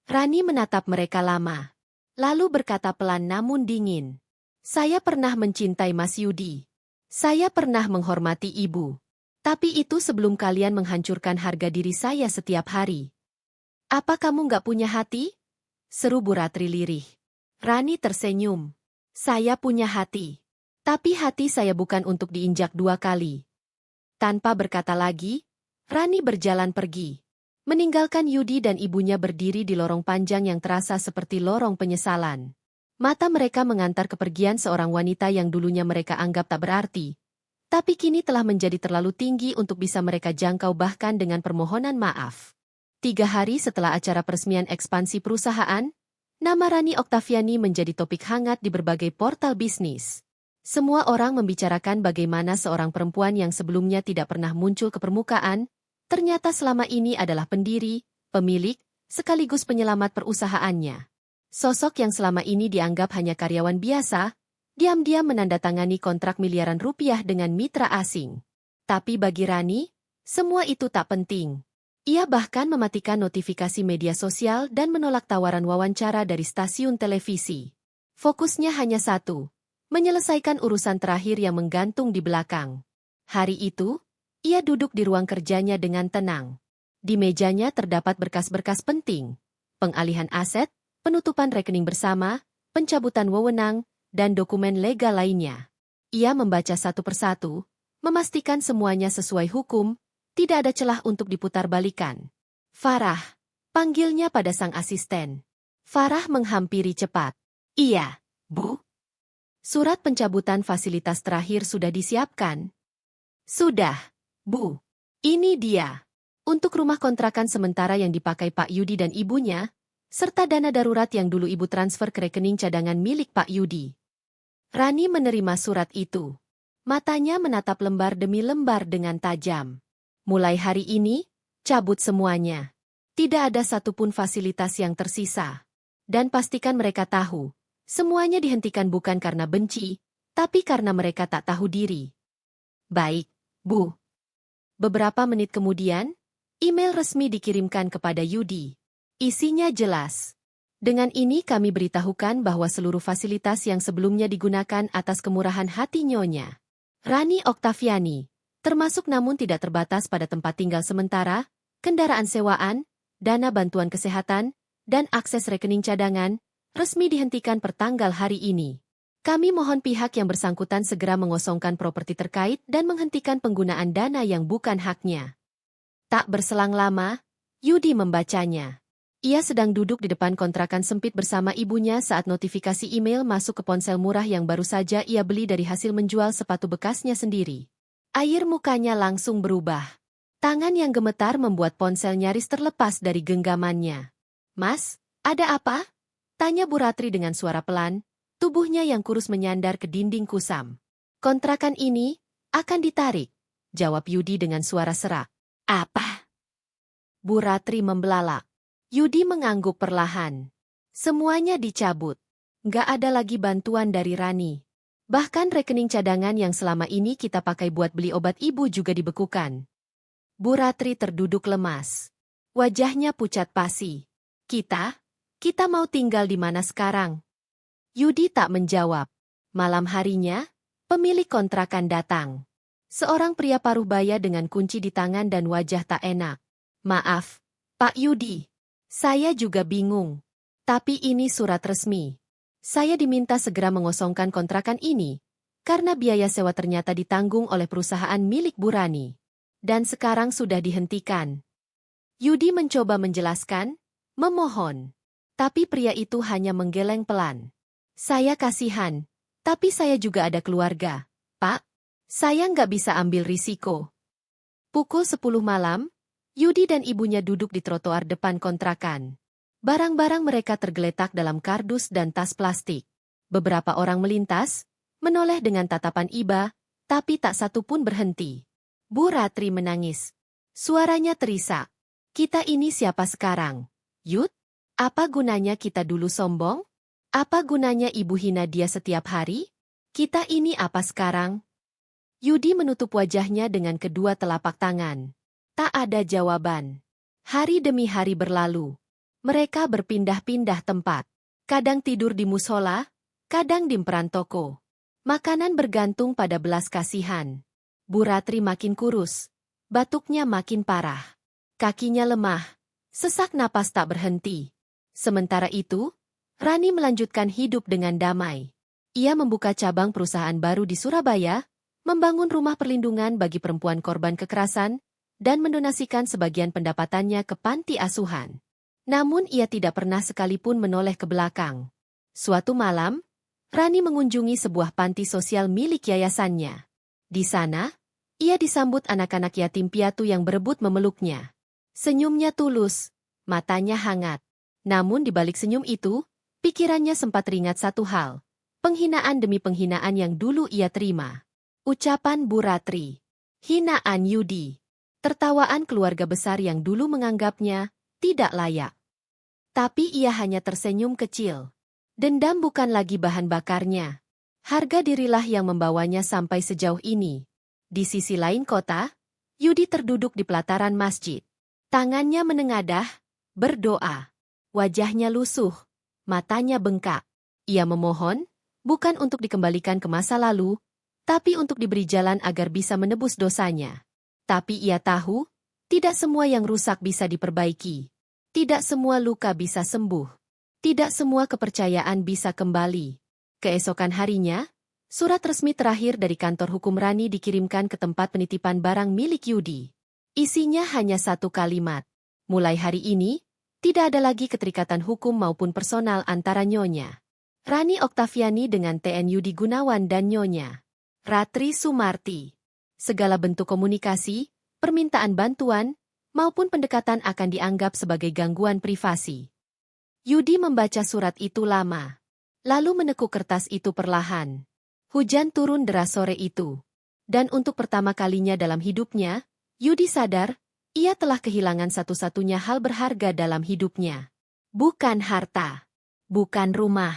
Speaker 1: Rani menatap mereka lama. Lalu berkata pelan namun dingin. "Saya pernah mencintai Mas Yudi. Saya pernah menghormati ibu. Tapi itu sebelum kalian menghancurkan harga diri saya setiap hari." "Apa kamu nggak punya hati?" seru Bu Ratri lirih. Rani tersenyum. "Saya punya hati. Tapi hati saya bukan untuk diinjak 2 kali." Tanpa berkata lagi, Rani berjalan pergi. Meninggalkan Yudi dan ibunya berdiri di lorong panjang yang terasa seperti lorong penyesalan. Mata mereka mengantar kepergian seorang wanita yang dulunya mereka anggap tak berarti. Tapi kini telah menjadi terlalu tinggi untuk bisa mereka jangkau bahkan dengan permohonan maaf. 3 hari setelah acara peresmian ekspansi perusahaan, nama Rani Oktaviani menjadi topik hangat di berbagai portal bisnis. Semua orang membicarakan bagaimana seorang perempuan yang sebelumnya tidak pernah muncul ke permukaan, ternyata selama ini adalah pendiri, pemilik, sekaligus penyelamat perusahaannya. Sosok yang selama ini dianggap hanya karyawan biasa, diam-diam menandatangani kontrak miliaran rupiah dengan mitra asing. Tapi bagi Rani, semua itu tak penting. Ia bahkan mematikan notifikasi media sosial dan menolak tawaran wawancara dari stasiun televisi. Fokusnya hanya satu, menyelesaikan urusan terakhir yang menggantung di belakang. Hari itu, ia duduk di ruang kerjanya dengan tenang. Di mejanya terdapat berkas-berkas penting, pengalihan aset, penutupan rekening bersama, pencabutan wewenang, dan dokumen legal lainnya. Ia membaca satu persatu, memastikan semuanya sesuai hukum, tidak ada celah untuk diputarbalikkan. Farah, panggilnya pada sang asisten. Farah menghampiri cepat. Iya, Bu. Surat pencabutan fasilitas terakhir sudah disiapkan? Sudah, Bu. Ini dia. Untuk rumah kontrakan sementara yang dipakai Pak Yudi dan ibunya, serta dana darurat yang dulu ibu transfer ke rekening cadangan milik Pak Yudi. Rani menerima surat itu. Matanya menatap lembar demi lembar dengan tajam. Mulai hari ini, cabut semuanya. Tidak ada satupun fasilitas yang tersisa. Dan pastikan mereka tahu, semuanya dihentikan bukan karena benci, tapi karena mereka tak tahu diri. Baik, Bu. Beberapa menit kemudian, email resmi dikirimkan kepada Yudi. Isinya jelas. Dengan ini kami beritahukan bahwa seluruh fasilitas yang sebelumnya digunakan atas kemurahan hati Nyonya Rani Oktaviani, termasuk namun tidak terbatas pada tempat tinggal sementara, kendaraan sewaan, dana bantuan kesehatan, dan akses rekening cadangan, resmi dihentikan pertanggal hari ini. Kami mohon pihak yang bersangkutan segera mengosongkan properti terkait dan menghentikan penggunaan dana yang bukan haknya. Tak berselang lama, Yudi membacanya. Ia sedang duduk di depan kontrakan sempit bersama ibunya saat notifikasi email masuk ke ponsel murah yang baru saja ia beli dari hasil menjual sepatu bekasnya sendiri. Air mukanya langsung berubah. Tangan yang gemetar membuat ponsel nyaris terlepas dari genggamannya. Mas, ada apa? Tanya Bu Ratri dengan suara pelan, tubuhnya yang kurus menyandar ke dinding kusam. Kontrakan ini akan ditarik, jawab Yudi dengan suara serak. Apa? Bu Ratri membelalak. Yudi mengangguk perlahan. Semuanya dicabut. Nggak ada lagi bantuan dari Rani. Bahkan rekening cadangan yang selama ini kita pakai buat beli obat ibu juga dibekukan. Bu Ratri terduduk lemas. Wajahnya pucat pasi. Kita mau tinggal di mana sekarang? Yudi tak menjawab. Malam harinya, pemilik kontrakan datang. Seorang pria paruh baya dengan kunci di tangan dan wajah tak enak. Maaf, Pak Yudi. Saya juga bingung. Tapi ini surat resmi. Saya diminta segera mengosongkan kontrakan ini, karena biaya sewa ternyata ditanggung oleh perusahaan milik Bu Rani. Dan sekarang sudah dihentikan. Yudi mencoba menjelaskan, memohon. Tapi pria itu hanya menggeleng pelan. Saya kasihan, tapi saya juga ada keluarga. Pak, saya nggak bisa ambil risiko. Pukul 10 malam, Yudi dan ibunya duduk di trotoar depan kontrakan. Barang-barang mereka tergeletak dalam kardus dan tas plastik. Beberapa orang melintas, menoleh dengan tatapan iba, tapi tak satu pun berhenti. Bu Ratri menangis. Suaranya terisak. Kita ini siapa sekarang? Yud? Apa gunanya kita dulu sombong? Apa gunanya ibu hina dia setiap hari? Kita ini apa sekarang? Yudi menutup wajahnya dengan kedua telapak tangan. Tak ada jawaban. Hari demi hari berlalu. Mereka berpindah-pindah tempat. Kadang tidur di musola, kadang di emperan toko. Makanan bergantung pada belas kasihan. Bu Ratri makin kurus. Batuknya makin parah. Kakinya lemah. Sesak napas tak berhenti. Sementara itu, Rani melanjutkan hidup dengan damai. Ia membuka cabang perusahaan baru di Surabaya, membangun rumah perlindungan bagi perempuan korban kekerasan, dan mendonasikan sebagian pendapatannya ke panti asuhan. Namun ia tidak pernah sekalipun menoleh ke belakang. Suatu malam, Rani mengunjungi sebuah panti sosial milik yayasannya. Di sana, ia disambut anak-anak yatim piatu yang berebut memeluknya. Senyumnya tulus, matanya hangat. Namun di balik senyum itu, pikirannya sempat teringat satu hal. Penghinaan demi penghinaan yang dulu ia terima. Ucapan Bu Ratri. Hinaan Yudi. Tertawaan keluarga besar yang dulu menganggapnya tidak layak. Tapi ia hanya tersenyum kecil. Dendam bukan lagi bahan bakarnya. Harga dirilah yang membawanya sampai sejauh ini. Di sisi lain kota, Yudi terduduk di pelataran masjid. Tangannya menengadah, berdoa. Wajahnya lusuh, matanya bengkak. Ia memohon, bukan untuk dikembalikan ke masa lalu, tapi untuk diberi jalan agar bisa menebus dosanya. Tapi ia tahu, tidak semua yang rusak bisa diperbaiki. Tidak semua luka bisa sembuh. Tidak semua kepercayaan bisa kembali. Keesokan harinya, surat resmi terakhir dari kantor hukum Rani dikirimkan ke tempat penitipan barang milik Yudi. Isinya hanya satu kalimat. Mulai hari ini, tidak ada lagi keterikatan hukum maupun personal antara Nyonya Rani Oktaviani dengan TN Yudi Gunawan dan Nyonya Ratri Sumarti. Segala bentuk komunikasi, permintaan bantuan, maupun pendekatan akan dianggap sebagai gangguan privasi. Yudi membaca surat itu lama, lalu menekuk kertas itu perlahan. Hujan turun deras sore itu. Dan untuk pertama kalinya dalam hidupnya, Yudi sadar, ia telah kehilangan satu-satunya hal berharga dalam hidupnya. Bukan harta, bukan rumah,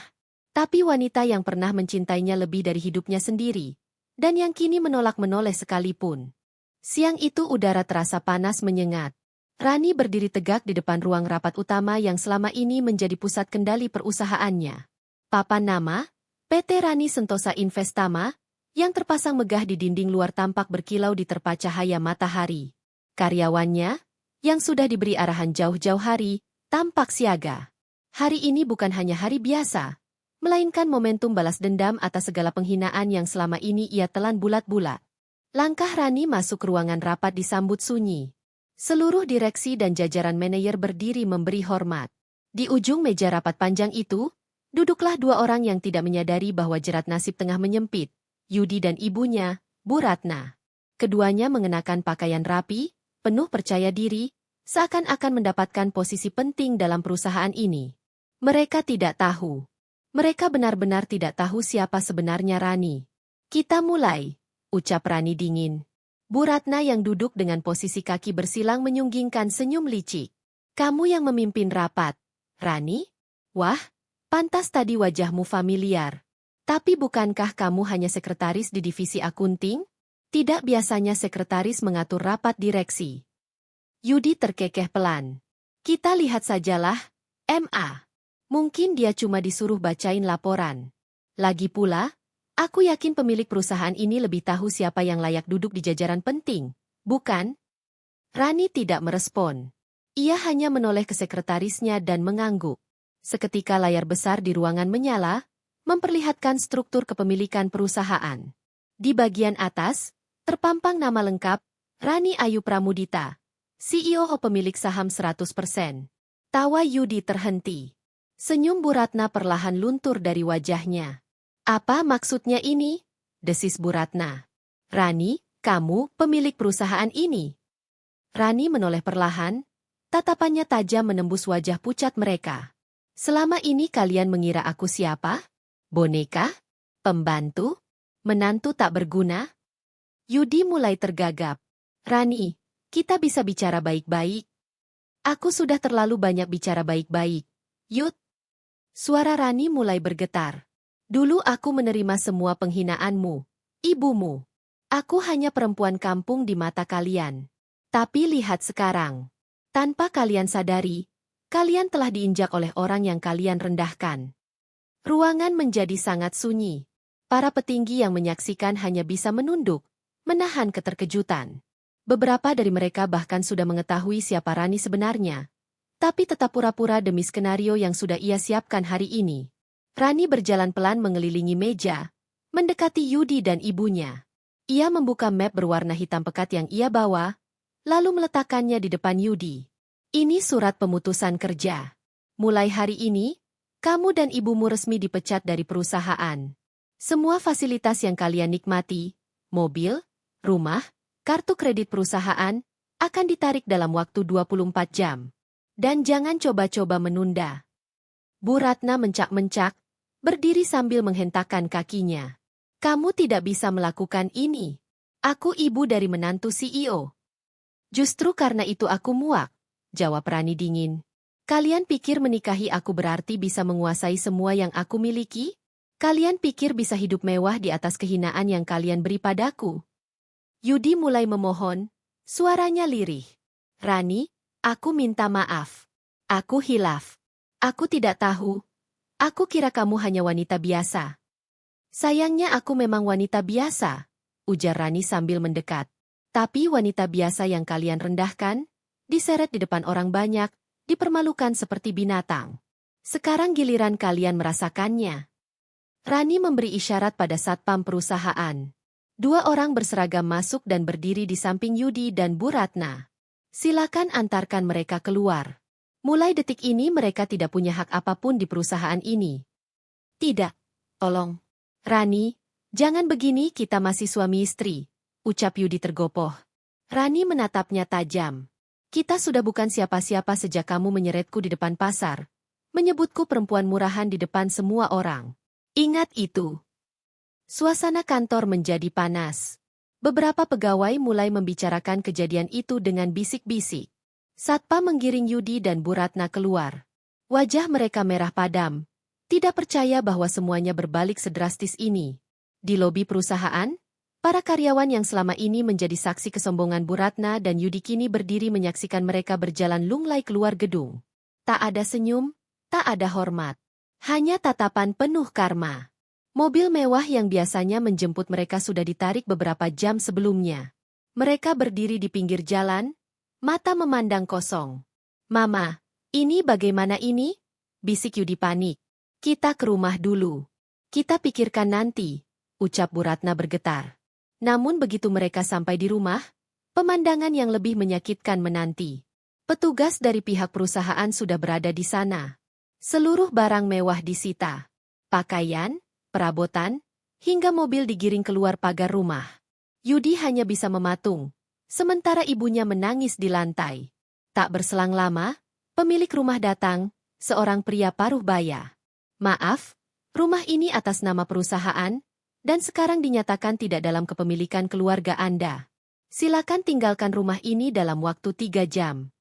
Speaker 1: tapi wanita yang pernah mencintainya lebih dari hidupnya sendiri, dan yang kini menolak-menoleh sekalipun. Siang itu udara terasa panas menyengat. Rani berdiri tegak di depan ruang rapat utama yang selama ini menjadi pusat kendali perusahaannya. Papan nama, PT Rani Sentosa Investama, yang terpasang megah di dinding luar tampak berkilau di terpa cahaya matahari. Karyawannya, yang sudah diberi arahan jauh-jauh hari, tampak siaga. Hari ini bukan hanya hari biasa, melainkan momentum balas dendam atas segala penghinaan yang selama ini ia telan bulat-bulat. Langkah Rani masuk ruangan rapat disambut sunyi. Seluruh direksi dan jajaran manajer berdiri memberi hormat. Di ujung meja rapat panjang itu, duduklah dua orang yang tidak menyadari bahwa jerat nasib tengah menyempit. Yudi dan ibunya, Bu Ratna. Keduanya mengenakan pakaian rapi, penuh percaya diri, seakan-akan mendapatkan posisi penting dalam perusahaan ini. Mereka tidak tahu. Mereka benar-benar tidak tahu siapa sebenarnya Rani. Kita mulai, ucap Rani dingin. Bu Ratna yang duduk dengan posisi kaki bersilang menyunggingkan senyum licik. Kamu yang memimpin rapat, Rani? Wah, pantas tadi wajahmu familiar. Tapi bukankah kamu hanya sekretaris di divisi akunting? Tidak biasanya sekretaris mengatur rapat direksi. Yudi terkekeh pelan. Kita lihat sajalah, MA. Mungkin dia cuma disuruh bacain laporan. Lagi pula, aku yakin pemilik perusahaan ini lebih tahu siapa yang layak duduk di jajaran penting, bukan? Rani tidak merespon. Ia hanya menoleh ke sekretarisnya dan mengangguk. Seketika layar besar di ruangan menyala, memperlihatkan struktur kepemilikan perusahaan. Di bagian atas, terpampang nama lengkap, Rani Ayu Pramudita, CEO pemilik saham 100%. Tawa Yudi terhenti. Senyum Bu Ratna perlahan luntur dari wajahnya. Apa maksudnya ini? Desis Bu Ratna. Rani, kamu pemilik perusahaan ini. Rani menoleh perlahan, tatapannya tajam menembus wajah pucat mereka. Selama ini kalian mengira aku siapa? Boneka? Pembantu? Menantu tak berguna? Yudi mulai tergagap. Rani, kita bisa bicara baik-baik. Aku sudah terlalu banyak bicara baik-baik. Yud. Suara Rani mulai bergetar. Dulu aku menerima semua penghinaanmu, ibumu. Aku hanya perempuan kampung di mata kalian. Tapi lihat sekarang. Tanpa kalian sadari, kalian telah diinjak oleh orang yang kalian rendahkan. Ruangan menjadi sangat sunyi. Para petinggi yang menyaksikan hanya bisa menunduk, menahan keterkejutan. Beberapa dari mereka bahkan sudah mengetahui siapa Rani sebenarnya, tapi tetap pura-pura demi skenario yang sudah ia siapkan hari ini. Rani berjalan pelan mengelilingi meja, mendekati Yudi dan ibunya. Ia membuka map berwarna hitam pekat yang ia bawa, lalu meletakkannya di depan Yudi. Ini surat pemutusan kerja. Mulai hari ini, kamu dan ibumu resmi dipecat dari perusahaan. Semua fasilitas yang kalian nikmati, mobil, rumah, kartu kredit perusahaan, akan ditarik dalam waktu 24 jam. Dan jangan coba-coba menunda. Bu Ratna mencak-mencak, berdiri sambil menghentakkan kakinya. Kamu tidak bisa melakukan ini. Aku ibu dari menantu CEO. Justru karena itu aku muak, jawab Rani dingin. Kalian pikir menikahi aku berarti bisa menguasai semua yang aku miliki? Kalian pikir bisa hidup mewah di atas kehinaan yang kalian beri padaku? Yudi mulai memohon, suaranya lirih. Rani, aku minta maaf. Aku hilaf. Aku tidak tahu. Aku kira kamu hanya wanita biasa. Sayangnya aku memang wanita biasa, ujar Rani sambil mendekat. Tapi wanita biasa yang kalian rendahkan, diseret di depan orang banyak, dipermalukan seperti binatang. Sekarang giliran kalian merasakannya. Rani memberi isyarat pada satpam perusahaan. Dua orang berseragam masuk dan berdiri di samping Yudi dan Bu Ratna. Silakan antarkan mereka keluar. Mulai detik ini mereka tidak punya hak apapun di perusahaan ini. Tidak. Tolong. Rani, jangan begini, kita masih suami istri, ucap Yudi tergopoh. Rani menatapnya tajam. Kita sudah bukan siapa-siapa sejak kamu menyeretku di depan pasar. Menyebutku perempuan murahan di depan semua orang. Ingat itu. Suasana kantor menjadi panas. Beberapa pegawai mulai membicarakan kejadian itu dengan bisik-bisik. Satpam menggiring Yudi dan Bu Ratna keluar. Wajah mereka merah padam. Tidak percaya bahwa semuanya berbalik sedrastis ini. Di lobi perusahaan, para karyawan yang selama ini menjadi saksi kesombongan Bu Ratna dan Yudi kini berdiri menyaksikan mereka berjalan lunglai keluar gedung. Tak ada senyum, tak ada hormat. Hanya tatapan penuh karma. Mobil mewah yang biasanya menjemput mereka sudah ditarik beberapa jam sebelumnya. Mereka berdiri di pinggir jalan, mata memandang kosong. Mama, ini bagaimana ini? Bisik Yudi panik. Kita ke rumah dulu. Kita pikirkan nanti, ucap Bu Ratna bergetar. Namun begitu mereka sampai di rumah, pemandangan yang lebih menyakitkan menanti. Petugas dari pihak perusahaan sudah berada di sana. Seluruh barang mewah disita. Pakaian, perabotan, hingga mobil digiring keluar pagar rumah. Yudi hanya bisa mematung, sementara ibunya menangis di lantai. Tak berselang lama, pemilik rumah datang, seorang pria paruh baya. Maaf, rumah ini atas nama perusahaan, dan sekarang dinyatakan tidak dalam kepemilikan keluarga Anda. Silakan tinggalkan rumah ini dalam waktu 3 jam.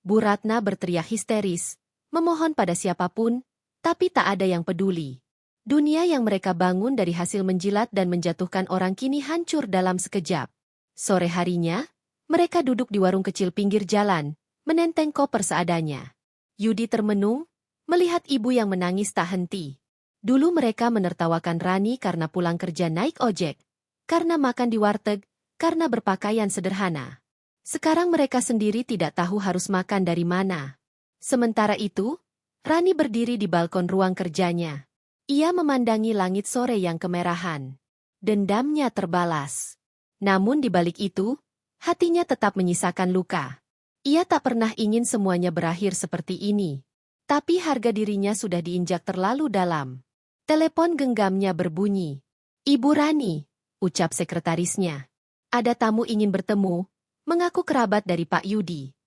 Speaker 1: Bu Ratna berteriak histeris, memohon pada siapapun, tapi tak ada yang peduli. Dunia yang mereka bangun dari hasil menjilat dan menjatuhkan orang kini hancur dalam sekejap. Sore harinya, mereka duduk di warung kecil pinggir jalan, menenteng koper seadanya. Yudi termenung, melihat ibu yang menangis tak henti. Dulu mereka menertawakan Rani karena pulang kerja naik ojek, karena makan di warteg, karena berpakaian sederhana. Sekarang mereka sendiri tidak tahu harus makan dari mana. Sementara itu, Rani berdiri di balkon ruang kerjanya. Ia memandangi langit sore yang kemerahan. Dendamnya terbalas. Namun di balik itu, hatinya tetap menyisakan luka. Ia tak pernah ingin semuanya berakhir seperti ini. Tapi harga dirinya sudah diinjak terlalu dalam. Telepon genggamnya berbunyi. Ibu Rani, ucap sekretarisnya. Ada tamu ingin bertemu, mengaku kerabat dari Pak Yudi.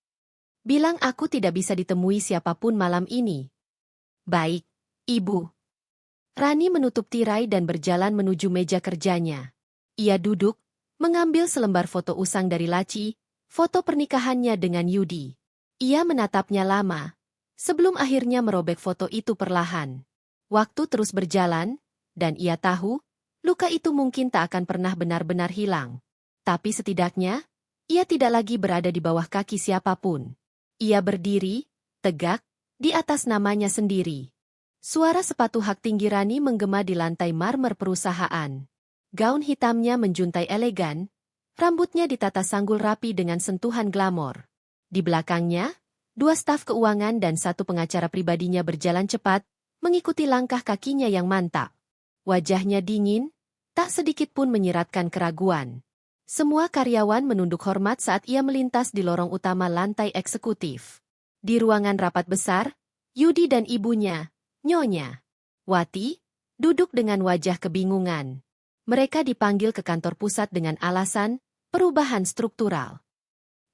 Speaker 1: Bilang aku tidak bisa ditemui siapapun malam ini. Baik, Ibu. Rani menutup tirai dan berjalan menuju meja kerjanya. Ia duduk, mengambil selembar foto usang dari laci, foto pernikahannya dengan Yudi. Ia menatapnya lama, sebelum akhirnya merobek foto itu perlahan. Waktu terus berjalan, dan ia tahu, luka itu mungkin tak akan pernah benar-benar hilang. Tapi setidaknya, ia tidak lagi berada di bawah kaki siapapun. Ia berdiri, tegak, di atas namanya sendiri. Suara sepatu hak tinggi Rani menggema di lantai marmer perusahaan. Gaun hitamnya menjuntai elegan, rambutnya ditata sanggul rapi dengan sentuhan glamor. Di belakangnya, 2 staf keuangan dan 1 pengacara pribadinya berjalan cepat, mengikuti langkah kakinya yang mantap. Wajahnya dingin, tak sedikit pun menyiratkan keraguan. Semua karyawan menunduk hormat saat ia melintas di lorong utama lantai eksekutif. Di ruangan rapat besar, Yudi dan ibunya, Nyonya Wati, duduk dengan wajah kebingungan. Mereka dipanggil ke kantor pusat dengan alasan perubahan struktural.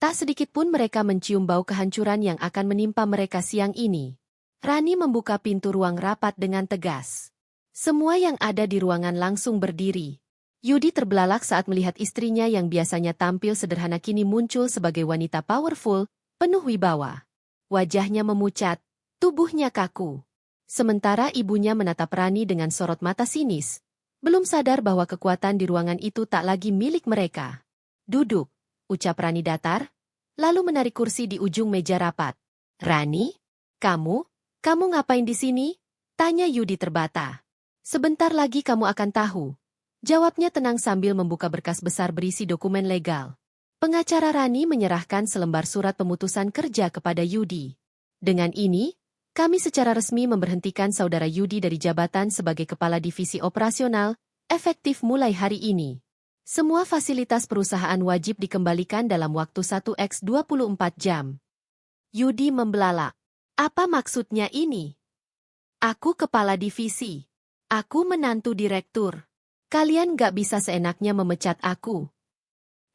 Speaker 1: Tak sedikit pun mereka mencium bau kehancuran yang akan menimpa mereka siang ini. Rani membuka pintu ruang rapat dengan tegas. Semua yang ada di ruangan langsung berdiri. Yudi terbelalak saat melihat istrinya yang biasanya tampil sederhana kini muncul sebagai wanita powerful, penuh wibawa. Wajahnya memucat, tubuhnya kaku. Sementara ibunya menatap Rani dengan sorot mata sinis, belum sadar bahwa kekuatan di ruangan itu tak lagi milik mereka. Duduk, ucap Rani datar, lalu menarik kursi di ujung meja rapat. Rani? Kamu ngapain di sini? Tanya Yudi terbata. Sebentar lagi kamu akan tahu. Jawabnya tenang sambil membuka berkas besar berisi dokumen legal. Pengacara Rani menyerahkan selembar surat pemutusan kerja kepada Yudi. Dengan ini, kami secara resmi memberhentikan Saudara Yudi dari jabatan sebagai Kepala Divisi Operasional, efektif mulai hari ini. Semua fasilitas perusahaan wajib dikembalikan dalam waktu 1x24 jam. Yudi membelalak. Apa maksudnya ini? Aku Kepala Divisi. Aku menantu direktur. Kalian gak bisa seenaknya memecat aku.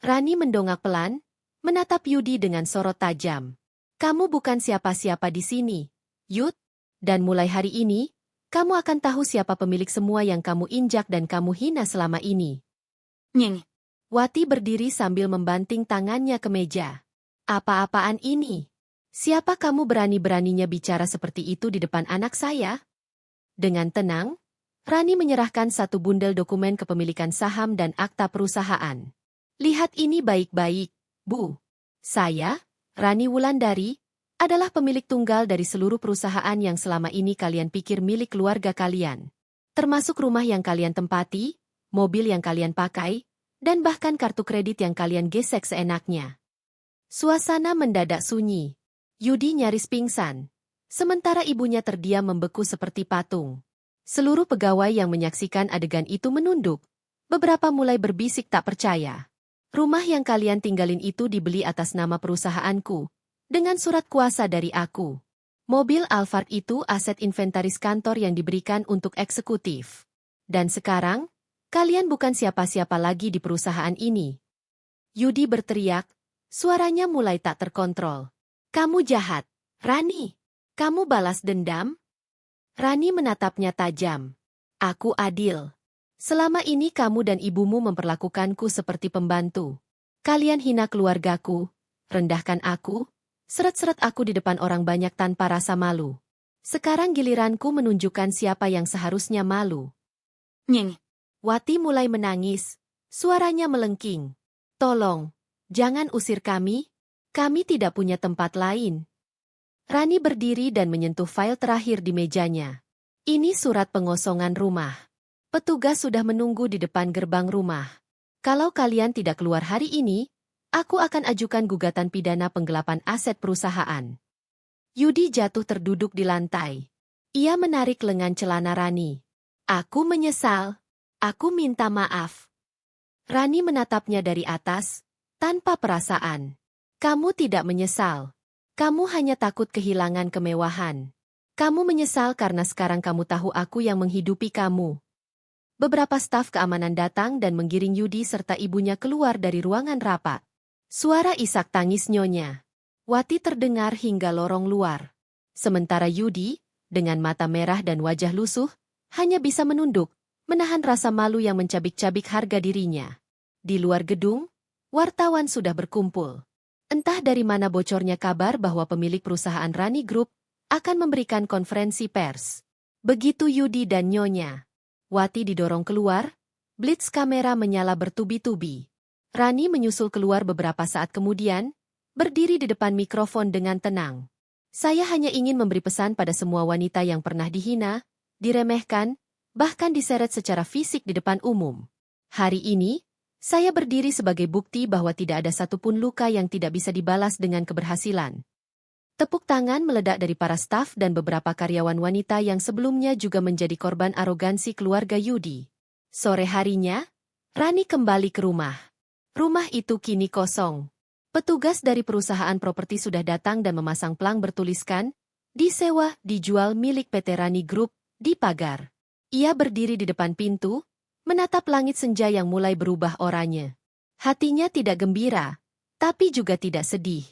Speaker 1: Rani mendongak pelan, menatap Yudi dengan sorot tajam. Kamu bukan siapa-siapa di sini, Yud. Dan mulai hari ini, kamu akan tahu siapa pemilik semua yang kamu injak dan kamu hina selama ini.
Speaker 2: Nyeng.
Speaker 1: Wati berdiri sambil membanting tangannya ke meja. Apa-apaan ini? Siapa kamu berani-beraninya bicara seperti itu di depan anak saya? Dengan tenang, Rani menyerahkan satu bundel dokumen kepemilikan saham dan akta perusahaan. Lihat ini baik-baik, Bu. Saya, Rani Wulandari, adalah pemilik tunggal dari seluruh perusahaan yang selama ini kalian pikir milik keluarga kalian. Termasuk rumah yang kalian tempati, mobil yang kalian pakai, dan bahkan kartu kredit yang kalian gesek seenaknya. Suasana mendadak sunyi. Yudi nyaris pingsan. Sementara ibunya terdiam membeku seperti patung. Seluruh pegawai yang menyaksikan adegan itu menunduk. Beberapa mulai berbisik tak percaya. Rumah yang kalian tinggalin itu dibeli atas nama perusahaanku, dengan surat kuasa dari aku. Mobil Alphard itu aset inventaris kantor yang diberikan untuk eksekutif. Dan sekarang, kalian bukan siapa-siapa lagi di perusahaan ini. Yudi berteriak, suaranya mulai tak terkontrol. Kamu jahat, Rani. Kamu balas dendam? Rani menatapnya tajam. Aku adil. Selama ini kamu dan ibumu memperlakukanku seperti pembantu. Kalian hina keluargaku, rendahkan aku, seret-seret aku di depan orang banyak tanpa rasa malu. Sekarang giliranku menunjukkan siapa yang seharusnya malu.
Speaker 2: Nyeng.
Speaker 1: Wati mulai menangis, suaranya melengking. Tolong, jangan usir kami tidak punya tempat lain. Rani berdiri dan menyentuh file terakhir di mejanya. Ini surat pengosongan rumah. Petugas sudah menunggu di depan gerbang rumah. Kalau kalian tidak keluar hari ini, aku akan ajukan gugatan pidana penggelapan aset perusahaan. Yudi jatuh terduduk di lantai. Ia menarik lengan celana Rani. Aku menyesal. Aku minta maaf. Rani menatapnya dari atas, tanpa perasaan. Kamu tidak menyesal. Kamu hanya takut kehilangan kemewahan. Kamu menyesal karena sekarang kamu tahu aku yang menghidupi kamu. Beberapa staf keamanan datang dan menggiring Yudi serta ibunya keluar dari ruangan rapat. Suara isak tangis nyonya Wati terdengar hingga lorong luar. Sementara Yudi, dengan mata merah dan wajah lusuh, hanya bisa menunduk, menahan rasa malu yang mencabik-cabik harga dirinya. Di luar gedung, wartawan sudah berkumpul. Entah dari mana bocornya kabar bahwa pemilik perusahaan Rani Group akan memberikan konferensi pers. Begitu Yudi dan nyonya Wati didorong keluar, blitz kamera menyala bertubi-tubi. Rani menyusul keluar beberapa saat kemudian, berdiri di depan mikrofon dengan tenang. Saya hanya ingin memberi pesan pada semua wanita yang pernah dihina, diremehkan, bahkan diseret secara fisik di depan umum. Hari ini, saya berdiri sebagai bukti bahwa tidak ada satupun luka yang tidak bisa dibalas dengan keberhasilan. Tepuk tangan meledak dari para staf dan beberapa karyawan wanita yang sebelumnya juga menjadi korban arogansi keluarga Yudi. Sore harinya, Rani kembali ke rumah. Rumah itu kini kosong. Petugas dari perusahaan properti sudah datang dan memasang plang bertuliskan, disewa, dijual milik PT Rani Group, di pagar. Ia berdiri di depan pintu, menatap langit senja yang mulai berubah oranye. Hatinya tidak gembira, tapi juga tidak sedih.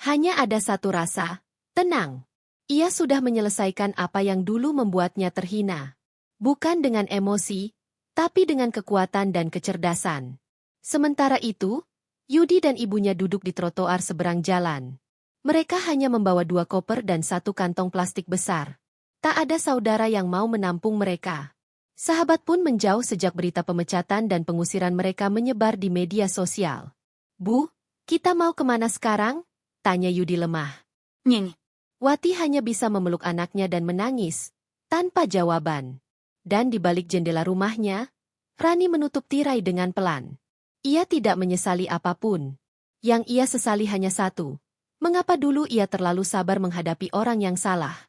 Speaker 1: Hanya ada satu rasa, tenang. Ia sudah menyelesaikan apa yang dulu membuatnya terhina. Bukan dengan emosi, tapi dengan kekuatan dan kecerdasan. Sementara itu, Yudi dan ibunya duduk di trotoar seberang jalan. Mereka hanya membawa 2 koper dan 1 kantong plastik besar. Tak ada saudara yang mau menampung mereka. Sahabat pun menjauh sejak berita pemecatan dan pengusiran mereka menyebar di media sosial. Bu, kita mau kemana sekarang? Tanya Yudi lemah.
Speaker 2: Nyeng.
Speaker 1: Wati hanya bisa memeluk anaknya dan menangis, tanpa jawaban. Dan di balik jendela rumahnya, Rani menutup tirai dengan pelan. Ia tidak menyesali apapun. Yang ia sesali hanya satu. Mengapa dulu ia terlalu sabar menghadapi orang yang salah?